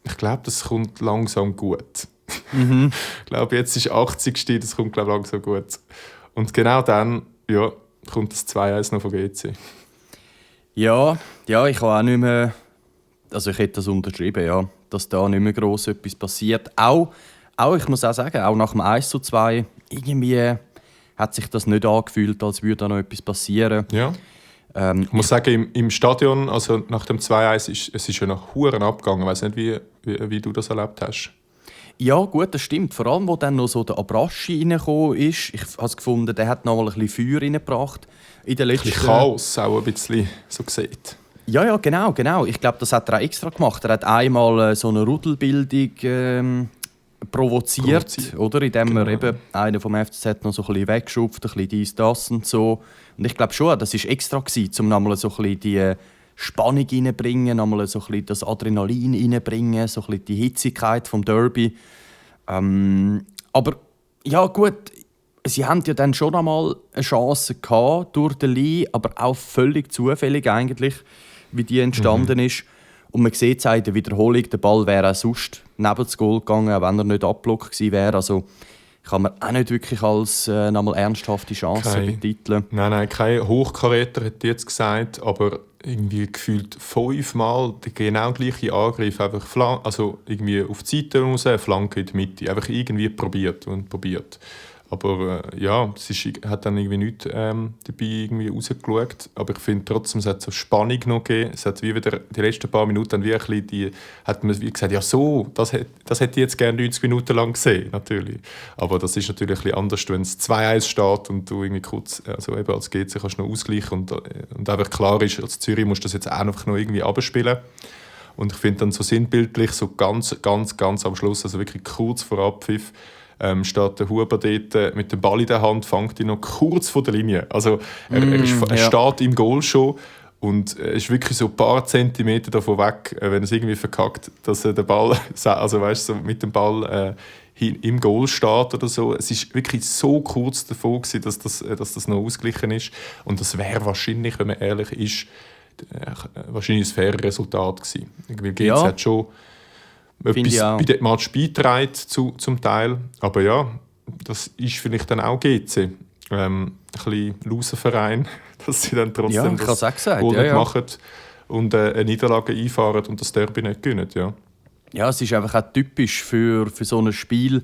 ich glaube, das kommt langsam gut. Ich glaube, jetzt ist 80. Das kommt langsam gut. Und genau dann ja, kommt das 2-1 noch von GC. Ja, ich habe auch nicht mehr... Also ich hätte das unterschrieben, ja, dass da nicht mehr gross etwas passiert. Auch, ich muss auch sagen, auch nach dem 1:2 irgendwie hat sich das nicht angefühlt, als würde da noch etwas passieren. Ja. Ich muss sagen, im Stadion, also nach dem 2-1, es ist ja nach Huren abgegangen. Ich weiss nicht, wie du das erlebt hast. Ja, gut, das stimmt. Vor allem, wo dann noch so der Abraschi reingekommen ist. Ich habe es gefunden, der hat noch mal ein bisschen Feuer reingebracht. In der letzten... Chaos auch ein bisschen so gesehen. Ja, genau. Ich glaube, das hat er auch extra gemacht. Er hat einmal so eine Rudelbildung provoziert, oder? Indem er eben einen vom FCZ noch so ein bisschen wegschupft, ein bisschen dies, das und so. Und ich glaube schon, das war extra gewesen, um nochmal so ein bisschen die Spannung reinbringen, nochmal so ein bisschen das Adrenalin reinbringen, so ein bisschen die Hitzigkeit vom Derby. Aber ja gut, sie haben ja dann schon einmal eine Chance gehabt durch den Lee, aber auch völlig zufällig eigentlich, wie die entstanden ist. Und man sieht es auch in der Wiederholung, der Ball wäre auch sonst neben das Goal gegangen, auch wenn er nicht abgeblockt gewesen wäre. Also kann man auch nicht wirklich als nochmal ernsthafte Chance betiteln. Nein, kein Hochkaräter, hätte ich jetzt gesagt, aber irgendwie gefühlt 5-mal der genau gleiche Angriff, einfach also irgendwie auf die Seite raus, Flanke in die Mitte, einfach irgendwie probiert. Aber ja, es hat dann irgendwie nichts dabei irgendwie rausgeschaut. Aber ich finde trotzdem, es hat so Spannung noch gegeben. Es hat wie wieder die letzten paar Minuten dann wirklich hat man wie gesagt, ja so, das hätte ich jetzt gerne 90 Minuten lang gesehen, natürlich. Aber das ist natürlich ein bisschen anders, wenn es 2-1 steht und du irgendwie kurz, also eben als GC kannst du noch ausgleichen und einfach klar ist, als Zürich musst du das jetzt auch noch irgendwie abspielen. Und ich finde dann so sinnbildlich, so ganz, ganz, ganz am Schluss, also wirklich kurz vor Abpfiff, steht der Huber dort mit dem Ball in der Hand, fängt ihn noch kurz vor der Linie. Also er steht im Goal schon und ist wirklich so ein paar Zentimeter davon weg, wenn er es irgendwie verkackt, dass er den Ball, also weißt, so mit dem Ball im Goal steht oder so. Es ist wirklich so kurz davon gewesen, dass das noch ausgeglichen ist. Und das wäre wahrscheinlich, wenn man ehrlich ist, wahrscheinlich ein faires Resultat gewesen. Weil GC hat schon etwas bei dem Match beiträgt zum Teil. Aber ja, das ist vielleicht dann auch GC. ein bisschen Loser-Verein, dass sie dann trotzdem das das Goal machen und eine Niederlage einfahren und das Derby nicht gewinnen. Ja. Ja, es ist einfach auch typisch für so ein Spiel.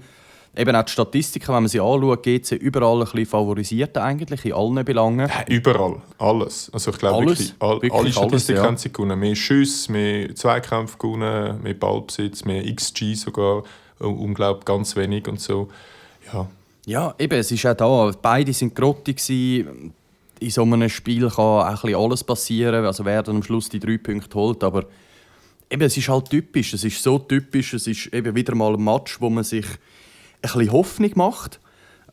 Eben auch die Statistiken, wenn man sie anschaut, geht sie überall ein bisschen favorisiert eigentlich, in allen Belangen. Überall, alles. Also ich glaube wirklich alle Statistiken haben sie gewonnen. Mehr Schüsse, mehr Zweikämpfe gewonnen, mehr Ballbesitz, mehr XG sogar. Unglaublich ganz wenig und so. Ja, eben, es ist auch da. Beide waren grottig. In so einem Spiel kann auch ein bisschen alles passieren. Also wer dann am Schluss die 3 Punkte holt. Aber eben, es ist halt typisch. Es ist so typisch. Es ist eben wieder mal ein Match, wo man sich ein bisschen Hoffnung macht.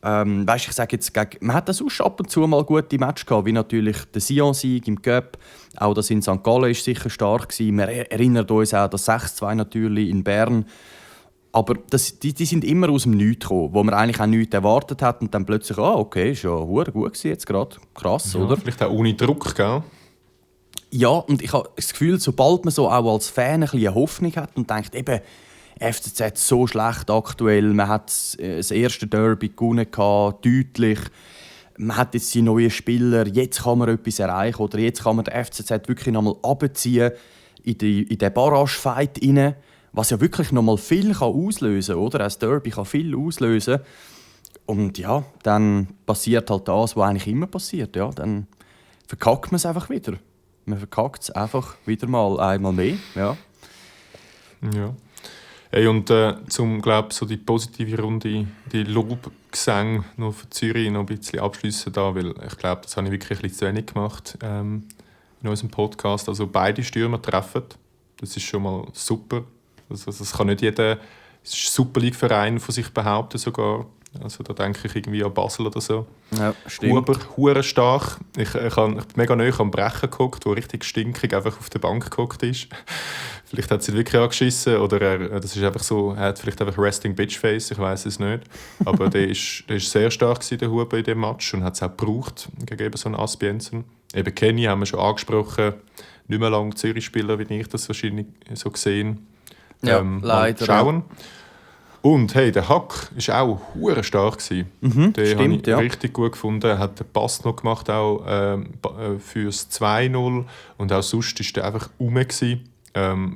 Weißt, ich sage jetzt, man hat sonst ab und zu mal gute Matches gehabt, wie natürlich der Sion-Sieg im Cup. Auch das in St. Gallen war sicher stark. Wir erinnern uns auch das 6-2 natürlich in Bern. Aber die sind immer aus dem Nichts gekommen, wo man eigentlich auch nichts erwartet hat und dann plötzlich, okay, ist ja verdammt gut gewesen jetzt gerade. Krass, ja, oder? Vielleicht auch ohne Druck, gell? Ja, und ich habe das Gefühl, sobald man so auch als Fan ein bisschen Hoffnung hat und denkt, eben, FCZ so schlecht aktuell, man hat das erste Derby gewonnen, deutlich, man hat jetzt die neuen Spieler, jetzt kann man etwas erreichen oder jetzt kann man den FCZ wirklich nochmal runterziehen in den Barrage-Fight rein. Was ja wirklich noch mal viel auslösen kann, oder? Ein Derby kann viel auslösen. Und ja, dann passiert halt das, was eigentlich immer passiert. Ja, dann verkackt man es einfach wieder. Man verkackt es einfach wieder mal einmal mehr. Ja. Ja. Hey, und zum glaub, so die positive Runde, die Lobgesänge noch für Zürich noch ein bisschen abschliessen da, weil ich glaube, das habe ich wirklich ein bisschen zu wenig gemacht in unserem Podcast. Also beide Stürmer treffen. Das ist schon mal super. Also, das kann nicht jeder Super League-Verein von sich behaupten sogar. Also da denke ich irgendwie an Basel oder so. Ja, stimmt. Huber stark. Ich bin mega nahe am Brechen geguckt, der richtig stinkig einfach auf der Bank geguckt ist. Vielleicht hat sie ihn wirklich angeschissen oder das ist einfach so, er hat vielleicht einfach Resting Bitch Face, ich weiß es nicht. Aber der ist sehr stark gewesen, der Huber in diesem Match und hat es auch gebraucht gegen so einen Asbienzen. Eben Kenny haben wir schon angesprochen, nicht mehr lange Zürich-Spieler, wie ich das wahrscheinlich so gesehen. Ja, leider. Schauen. Ja. Und hey, der Hack war auch hure stark. Den habe ich richtig gut gefunden. Er hat den Pass noch gemacht, auch fürs 2-0. Und auch sonst war der einfach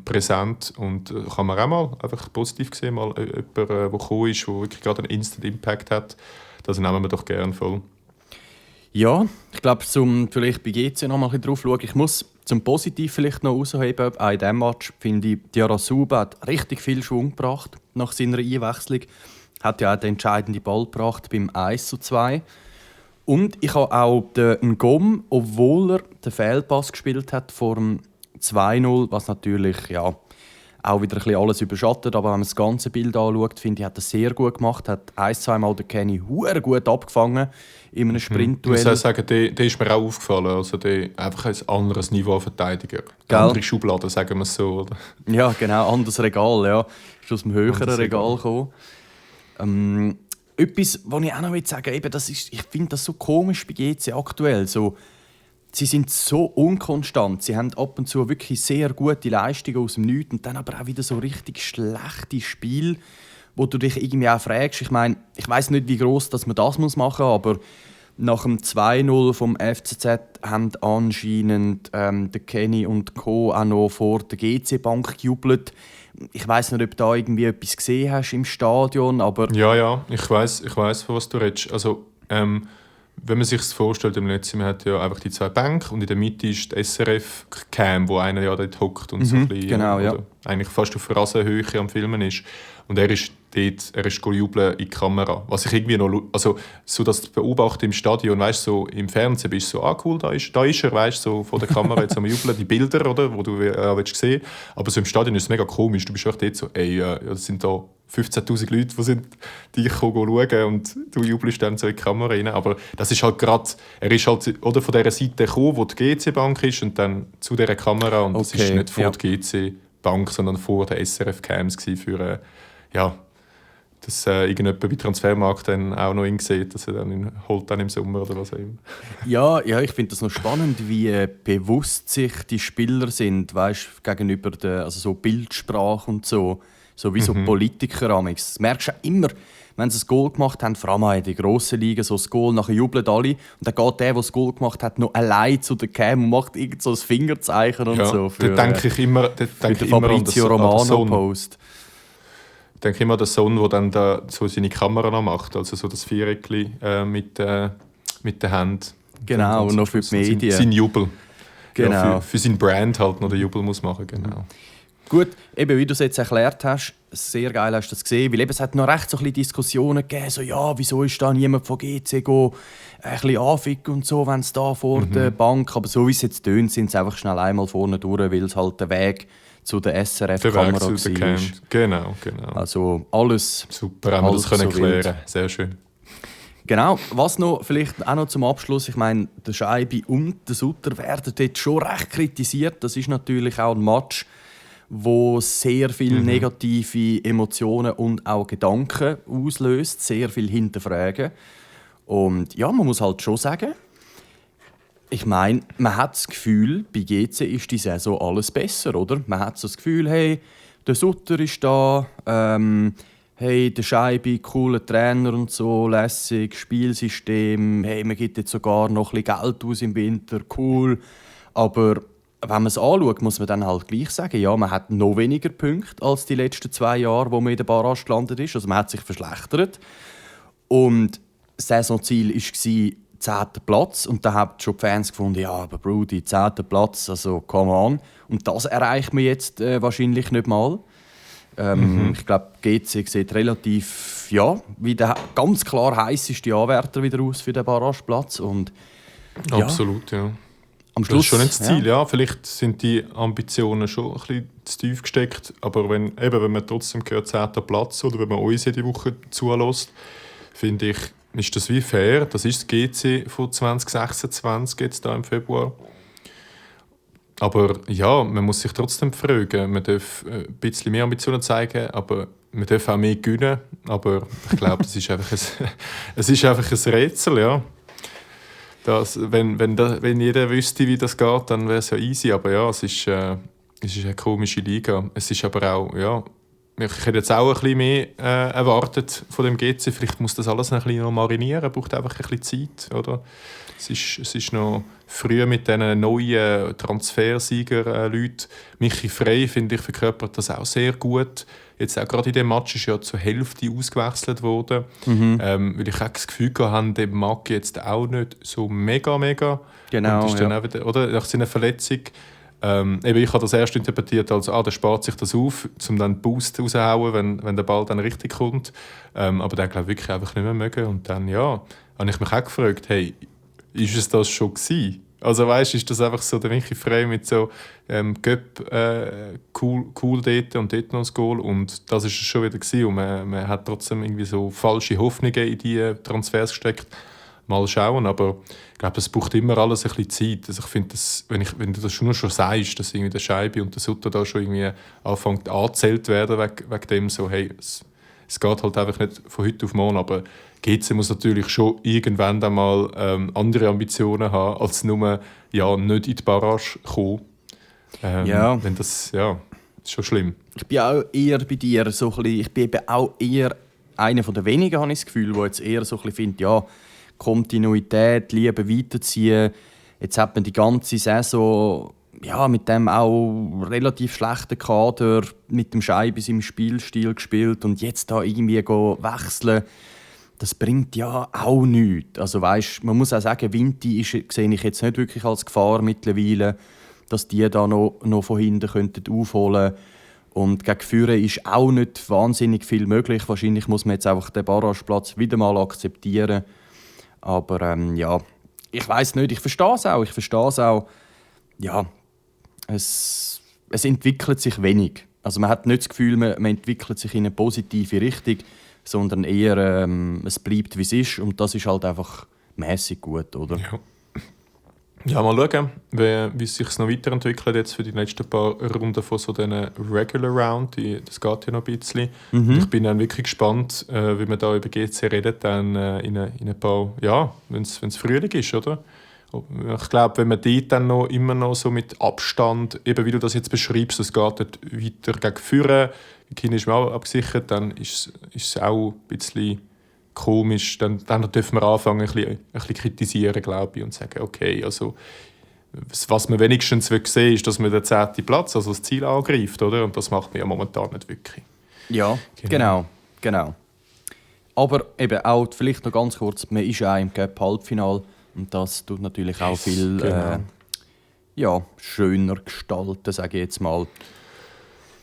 präsent. Und kann man auch mal einfach positiv sehen, mal jemand, der gekommen ist, der wirklich gerade einen Instant Impact hat. Das nehmen wir doch gerne voll. Ja, ich glaube, vielleicht bei GC noch mal ein bisschen drauf schauen. Ich muss zum Positiv vielleicht noch herausheben. Auch in diesem Match finde ich, Diarra Suba hat richtig viel Schwung gebracht nach seiner Einwechslung. Hat ja auch den entscheidenden Ball gebracht beim 1:2. Und ich habe auch den Ngom, obwohl er den Fehlpass gespielt hat vor dem 2-0, was natürlich ja, auch wieder ein bisschen alles überschattet. Aber wenn man das ganze Bild anschaut, finde ich, hat er sehr gut gemacht. Hat 1-2 Mal den Kenny sehr gut abgefangen in einem Sprintduell. Ich muss sagen, der ist mir auch aufgefallen. Also der einfach ein anderes Niveau Verteidiger. Andere Schublade, sagen wir es so. Oder? Ja, genau, anderes Regal. Ja. Ist aus dem höheren Regal gekommen. Etwas, was ich auch noch sagen will, ich finde das so komisch bei GC aktuell. So, sie sind so unkonstant. Sie haben ab und zu wirklich sehr gute Leistungen aus dem Nichts und dann aber auch wieder so richtig schlechte Spiele, wo du dich irgendwie auch fragst. Ich meine, ich weiss nicht, wie gross dass man das machen muss, aber nach dem 2-0 vom FCZ haben anscheinend der Kenny und Co. auch noch vor der GC-Bank gejubelt. Ich weiss nicht, ob du da irgendwie etwas gesehen hast im Stadion, aber... Ja, ich weiss, von was du redest. Also, wenn man sich das vorstellt, im letzten Jahr hat ja einfach die 2 Bänke und in der Mitte ist die SRF-Cam, wo einer ja dort hockt und so ein bisschen, genau, ja. Eigentlich fast auf Rasenhöhe am Filmen ist. Und er ist jubeln in die Kamera. Was ich irgendwie noch, also so das Beobachten im Stadion, weißt so im Fernsehen bist du so, cool, da ist er, weißt so vor der Kamera jetzt am Jubeln, die Bilder, oder, wo du willst sehen. Aber so im Stadion ist es mega komisch. Du bist auch dort so, das sind da 15'000 Leute, die dich schauen und du jubelst dann so in die Kamera rein. Aber das ist halt gerade, er ist halt oder von dieser Seite gekommen, wo die GC-Bank ist und dann zu dieser Kamera und das ist nicht vor der GC-Bank, sondern vor der SRF-Cams für, dass irgendjemand bei Transfermarkt dann auch noch ihn sieht, dass er dann holt dann im Sommer oder was auch immer. Ja, ich finde das noch spannend, wie bewusst sich die Spieler sind, weißt, gegenüber der, also so Bildsprache und so. So wie so Politiker amix. Das merkst du auch immer, wenn sie ein Goal gemacht haben, vor allem in der grossen Liga, so das Goal, nachher jubeln alle. Und dann geht der das Goal gemacht hat, noch allein zu der Cam und macht irgend so ein Fingerzeichen und so. Da denke ich immer, für den Fabrizio Romano-Post. Ich denke immer an den Sohn, der dann da so seine Kamera noch macht, also so das Viereckli mit den Händen. Genau, und noch für die Medien. Sein Jubel. Genau. Ja, für sein Brand halt noch den Jubel muss machen, genau. Gut, eben wie du es jetzt erklärt hast, sehr geil hast du das gesehen, weil eben, es hat noch recht so ein bisschen Diskussionen gegeben, so ja, wieso ist da niemand von GC ein bisschen anficken und so, wenn es da vor der Bank, aber so wie es jetzt tönt, sind sie einfach schnell einmal vorne durch, weil es halt der Weg zu der SRF-Kamera war. Genau. Also alles. Super, haben wir das können so klären. wild. Sehr schön. Genau, was noch vielleicht auch noch zum Abschluss, ich meine, der Scheibe und der Sutter werden dort schon recht kritisiert. Das ist natürlich auch ein Match, wo sehr viele negative Emotionen und auch Gedanken auslöst, sehr viel hinterfragen. Und ja, man muss halt schon sagen, ich meine, man hat das Gefühl, bei GC ist die Saison alles besser, oder? Man hat so das Gefühl, hey, der Sutter ist da, hey, der Scheibe, cooler Trainer und so, lässig, Spielsystem, hey, man gibt jetzt sogar noch ein bisschen Geld aus im Winter, cool. Aber wenn man es anschaut, muss man dann halt gleich sagen, ja, man hat noch weniger Punkte als die letzten 2 Jahre, wo man in der Barrage gelandet ist. Also man hat sich verschlechtert. Und das Saisonziel war 10. Platz. Und da haben schon die Fans gefunden, ja, aber Bro, die 10. Platz, also come on. Und das erreicht man jetzt wahrscheinlich nicht mal. Ich glaube, GC sieht relativ, ja, wie der ganz klar heisseste Anwärter wieder aus für den Barrageplatz. Und ja, absolut, ja. Am Das Schluss, ist schon ein Ziel, ja. Vielleicht sind die Ambitionen schon ein bisschen zu tief gesteckt, aber wenn man trotzdem hört, 10. Platz oder wenn man uns jede Woche zulässt, finde ich, ist das wie fair. Das ist das GC von 2026 jetzt da im Februar. Aber ja, man muss sich trotzdem fragen. Man darf ein bisschen mehr Ambitionen zeigen, aber man darf auch mehr gewinnen. Aber ich glaube, es ist einfach ein Rätsel, ja. Wenn jeder wüsste, wie das geht, dann wäre es ja easy. Aber ja, es ist eine komische Liga. Es ist aber auch, ja, ich hätte jetzt auch ein bisschen mehr erwartet von dem GC. Vielleicht muss das alles ein bisschen noch marinieren, braucht einfach ein bisschen Zeit, oder? Es ist noch früh mit diesen neuen Transfersieger-Leuten. Michi Frey, finde ich, verkörpert das auch sehr gut. Jetzt auch gerade in dem Match ist ja zur Hälfte ausgewechselt worden. Weil ich auch das Gefühl hatte, der mag jetzt auch nicht so mega. Genau, und ist dann auch wieder, oder? Nach seiner Verletzung. Ich habe das erst interpretiert als, der spart sich das auf, um dann den Boost rauszuhauen, wenn der Ball dann richtig kommt. Aber dann glaube ich wirklich einfach nicht mehr mögen. Und dann, ja, habe ich mich auch gefragt, hey, ist es das schon gewesen? Also weißt, ist das einfach so der Michi Frey mit so Göpp cool dort und dort noch das Goal und das ist es schon wieder gewesen. Und man hat trotzdem irgendwie so falsche Hoffnungen in die Transfers gesteckt. Mal schauen, aber ich glaube, es braucht immer alles ein bisschen Zeit. Also ich finde, wenn du das schon sagst, dass irgendwie der Scheibe und der Sutter da schon irgendwie anfängt angezählt werden wegen dem so, hey, es geht halt einfach nicht von heute auf morgen, aber GC muss natürlich schon irgendwann einmal andere Ambitionen haben, als nur nicht in die Barrage kommen. Wenn das, ja, ist schon schlimm. Ich bin auch eher bei dir, so ein bisschen, ich bin eben auch eher einer der wenigen, habe ich das Gefühl, der jetzt eher so ein bisschen findet, ja, Kontinuität, Liebe weiterziehen. Jetzt hat man die ganze Saison mit dem auch relativ schlechten Kader, mit dem Scheibis im Spielstil gespielt und jetzt da irgendwie wechseln, das bringt ja auch nichts. Also weißt, man muss auch sagen, Vinti sehe ich jetzt nicht wirklich als Gefahr mittlerweile, dass die da noch von hinten aufholen könnten. Und gegen Führen ist auch nicht wahnsinnig viel möglich. Wahrscheinlich muss man jetzt einfach den Barrageplatz wieder mal akzeptieren. Aber ich weiss nicht, ich verstehe es auch. Ja, es entwickelt sich wenig. Also man hat nicht das Gefühl, man entwickelt sich in eine positive Richtung, sondern eher, es bleibt, wie es ist. Und das ist halt einfach mäßig gut, oder? Ja, mal schauen, wie es sich noch weiterentwickelt jetzt für die nächsten paar Runden von so diesen Regular Round. Das geht ja noch ein bisschen. Ich bin dann wirklich gespannt, wie wir da über GC reden, dann in ein paar, wenn es Frühling ist, oder? Ich glaube, wenn man dort dann noch, immer noch so mit Abstand, eben wie du das jetzt beschreibst, es geht dort weiter gegen Führen, die Kinder ist auch abgesichert, dann ist es auch ein bisschen komisch. Dann dürfen wir anfangen, ein bisschen kritisieren, glaube ich, und sagen, okay, also was man wenigstens sehen will, ist, dass man den 10. Platz, also das Ziel angreift, oder? Und das macht man ja momentan nicht wirklich. Ja, genau. Aber eben auch vielleicht noch ganz kurz, man ist ja auch im Cup-Halbfinale und das tut natürlich auch viel schöner gestalten, sage ich jetzt mal.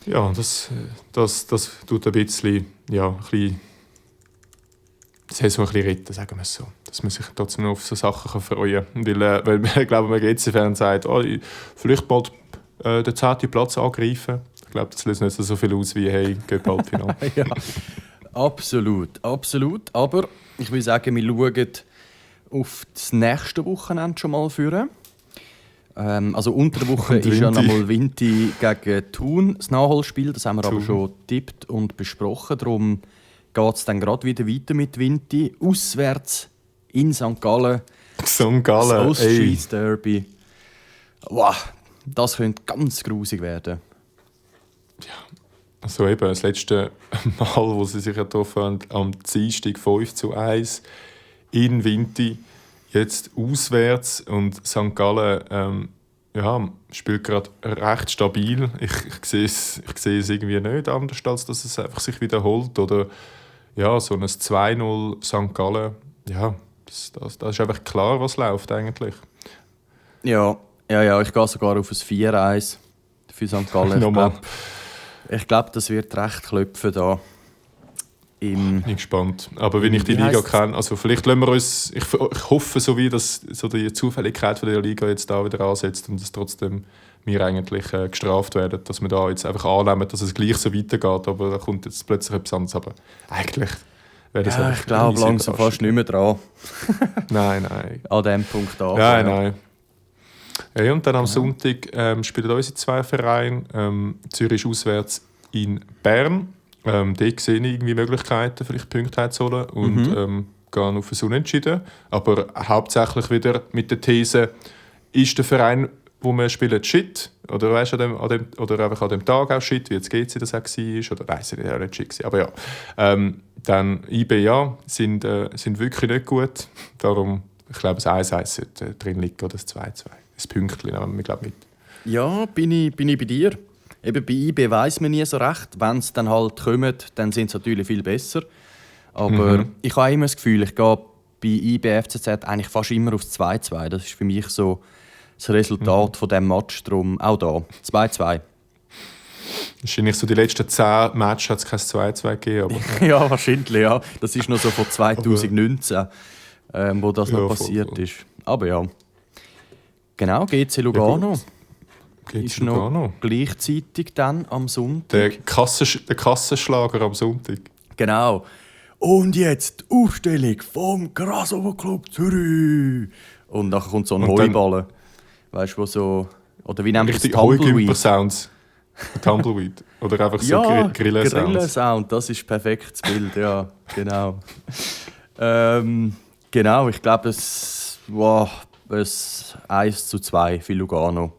Ja, das tut ein bisschen die Saison ein bisschen retten, sagen wir es so. Dass man sich trotzdem noch auf so Sachen freuen kann. Weil ich glaube, man GC-Fan sagt, vielleicht bald den 10. Platz angreifen. Ich glaube, das löst nicht so viel aus wie hey, Cup-Halbfinale. Ja, absolut. Aber ich will sagen, wir schauen auf das nächste Wochenende schon mal führen. Also unter der Woche ist ja nochmal Vinti gegen Thun das Nachholspiel. Das haben wir aber schon getippt und besprochen. Darum geht es dann gerade wieder weiter mit Vinti. Auswärts in St. Gallen. St. Gallen, das Ostschweiz Derby. Wow, das könnte ganz grusig werden. Ja, also eben das letzte Mal, wo sie sich getroffen haben, am Dienstag 5:1 in Vinti. Jetzt auswärts und St. Gallen spielt gerade recht stabil. Ich sehe es irgendwie nicht anders, als dass es einfach sich wiederholt. Oder ja, so ein 2-0 St. Gallen. Ja, das ist einfach klar, was läuft eigentlich. Ja, ich gehe sogar auf ein 4-1 für St. Gallen. Ich glaube, das wird recht klopfen da. Bin gespannt. Aber wenn ich die Liga kenne, also vielleicht lassen wir uns, ich hoffe so wie, dass so die Zufälligkeit von der Liga jetzt da wieder ansetzt und dass trotzdem wir eigentlich gestraft werden, dass wir da jetzt einfach annehmen, dass es gleich so weitergeht, aber da kommt jetzt plötzlich etwas anderes. Aber eigentlich wäre das ich glaube langsam fast nicht mehr dran. Nein. An diesem Punkt an. Nein. Ja, und dann am Sonntag spielen unsere 2 Vereine. Zürich ist auswärts in Bern. Dort sehe ich irgendwie Möglichkeiten, vielleicht Punkte zu holen und gehen auf ein Unentschieden. Aber hauptsächlich wieder mit der These, ist der Verein, wo wir spielen, shit? Oder weißt du, oder einfach an dem Tag auch shit, wie jetzt GC das auch war? Oder weiss ich nicht, auch nicht shit gewesen. Aber ja. Dann IB sind wirklich nicht gut. Darum, ich glaube, das 1-1 sollte drin liegen oder das 2-2. Das Pünktchen nehmen wir, glaube ich, mit. Ja, bin ich bei dir. Eben bei IB weiss man nie so recht. Wenn sie dann halt kommen, dann sind sie natürlich viel besser. Aber ich habe immer das Gefühl, ich gehe bei IB FCZ eigentlich fast immer aufs 2-2. Das ist für mich so das Resultat von diesem Match. Darum auch da 2-2. Wahrscheinlich so die letzten 10 Matches hat es kein 2-2 gegeben. Aber ja, wahrscheinlich, ja. Das ist noch so von 2019, wo das noch passiert ist. Aber ja. Genau, GC Lugano. Ist noch gleichzeitig dann am Sonntag. Der Kassenschlager am Sonntag. Genau. Und jetzt die Aufstellung vom Grasshopper Club Zürich. Und nachher kommt so ein Heuballen. Weißt du, wo so. Oder wie nennt man das? Tumbleweed-Sounds. Tumbleweed. Oder einfach so Grillen-Sounds. Grillen-Sound, das ist ein perfektes Bild, ja. Genau. Genau, ich glaube, es 1-2 für Lugano.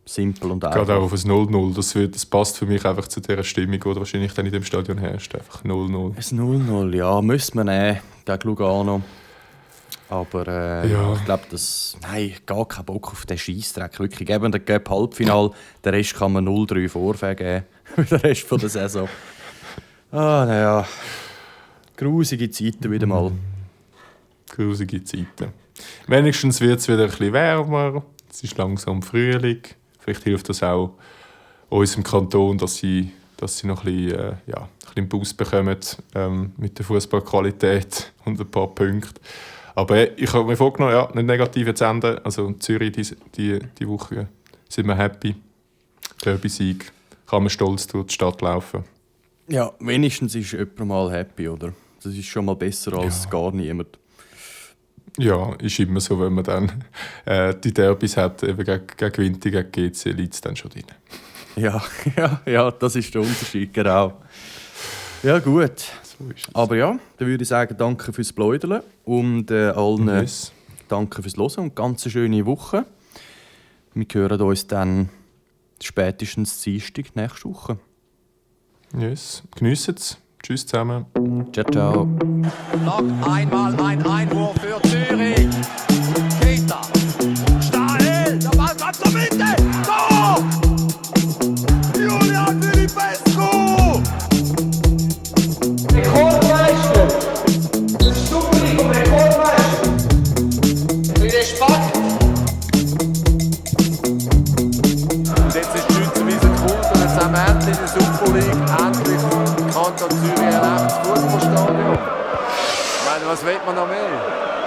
Simpel und einfach. Gerade auch auf ein 0-0. Das passt für mich einfach zu dieser Stimmung, die wahrscheinlich dann in dem Stadion herrscht. Einfach 0-0. Ein 0-0, ja, müsste man nehmen gegen Lugano. Aber ich glaube, gar keinen Bock auf den Scheissdreck. Wirklich, eben der Cup-Halbfinale, den Rest kann man 0-3 Vorfälle geben. Den Rest der Saison. Grusige Zeiten wieder mal. Grusige Zeiten. Wenigstens wird es wieder ein bisschen wärmer. Es ist langsam Frühling. Vielleicht hilft das auch unserem Kanton, dass sie noch ein bisschen Boost bekommen mit der Fußballqualität und ein paar Punkten. Aber ich habe mir vorgenommen, nicht negativ zu enden. Also in Zürich die Woche sind wir happy. Derby-Sieg. Kann man stolz durch die Stadt laufen. Ja, wenigstens ist jemand mal happy, oder? Das ist schon mal besser als gar niemand. Ja, ist immer so, wenn man dann die Derbys hat, eben gegen Winter, gegen GC, liegt es dann schon drin. Ja, das ist der Unterschied, genau. Ja, gut. So ist es. Aber ja, dann würde ich sagen, danke fürs Pläudern und allen danke fürs Hören und ganz eine schöne Woche. Wir hören uns dann spätestens Dienstag nächste Woche. Yes, geniessen es. Tschüss zusammen. Ciao, ciao. Noch einmal ein Einwurf für Zürich. Keita. Stahl. Der Ball kommt zur Mitte. Tor! Julian Filipescu. Rekordmeister. Super League vom Rekordmeister. Für den Spack. Und jetzt ist die Schweizer Wiese geholt und jetzt haben wir endlich in der Super League endlich Kanton Zürich ein echtes Fußballstadion. Ich meine, was will man noch mehr?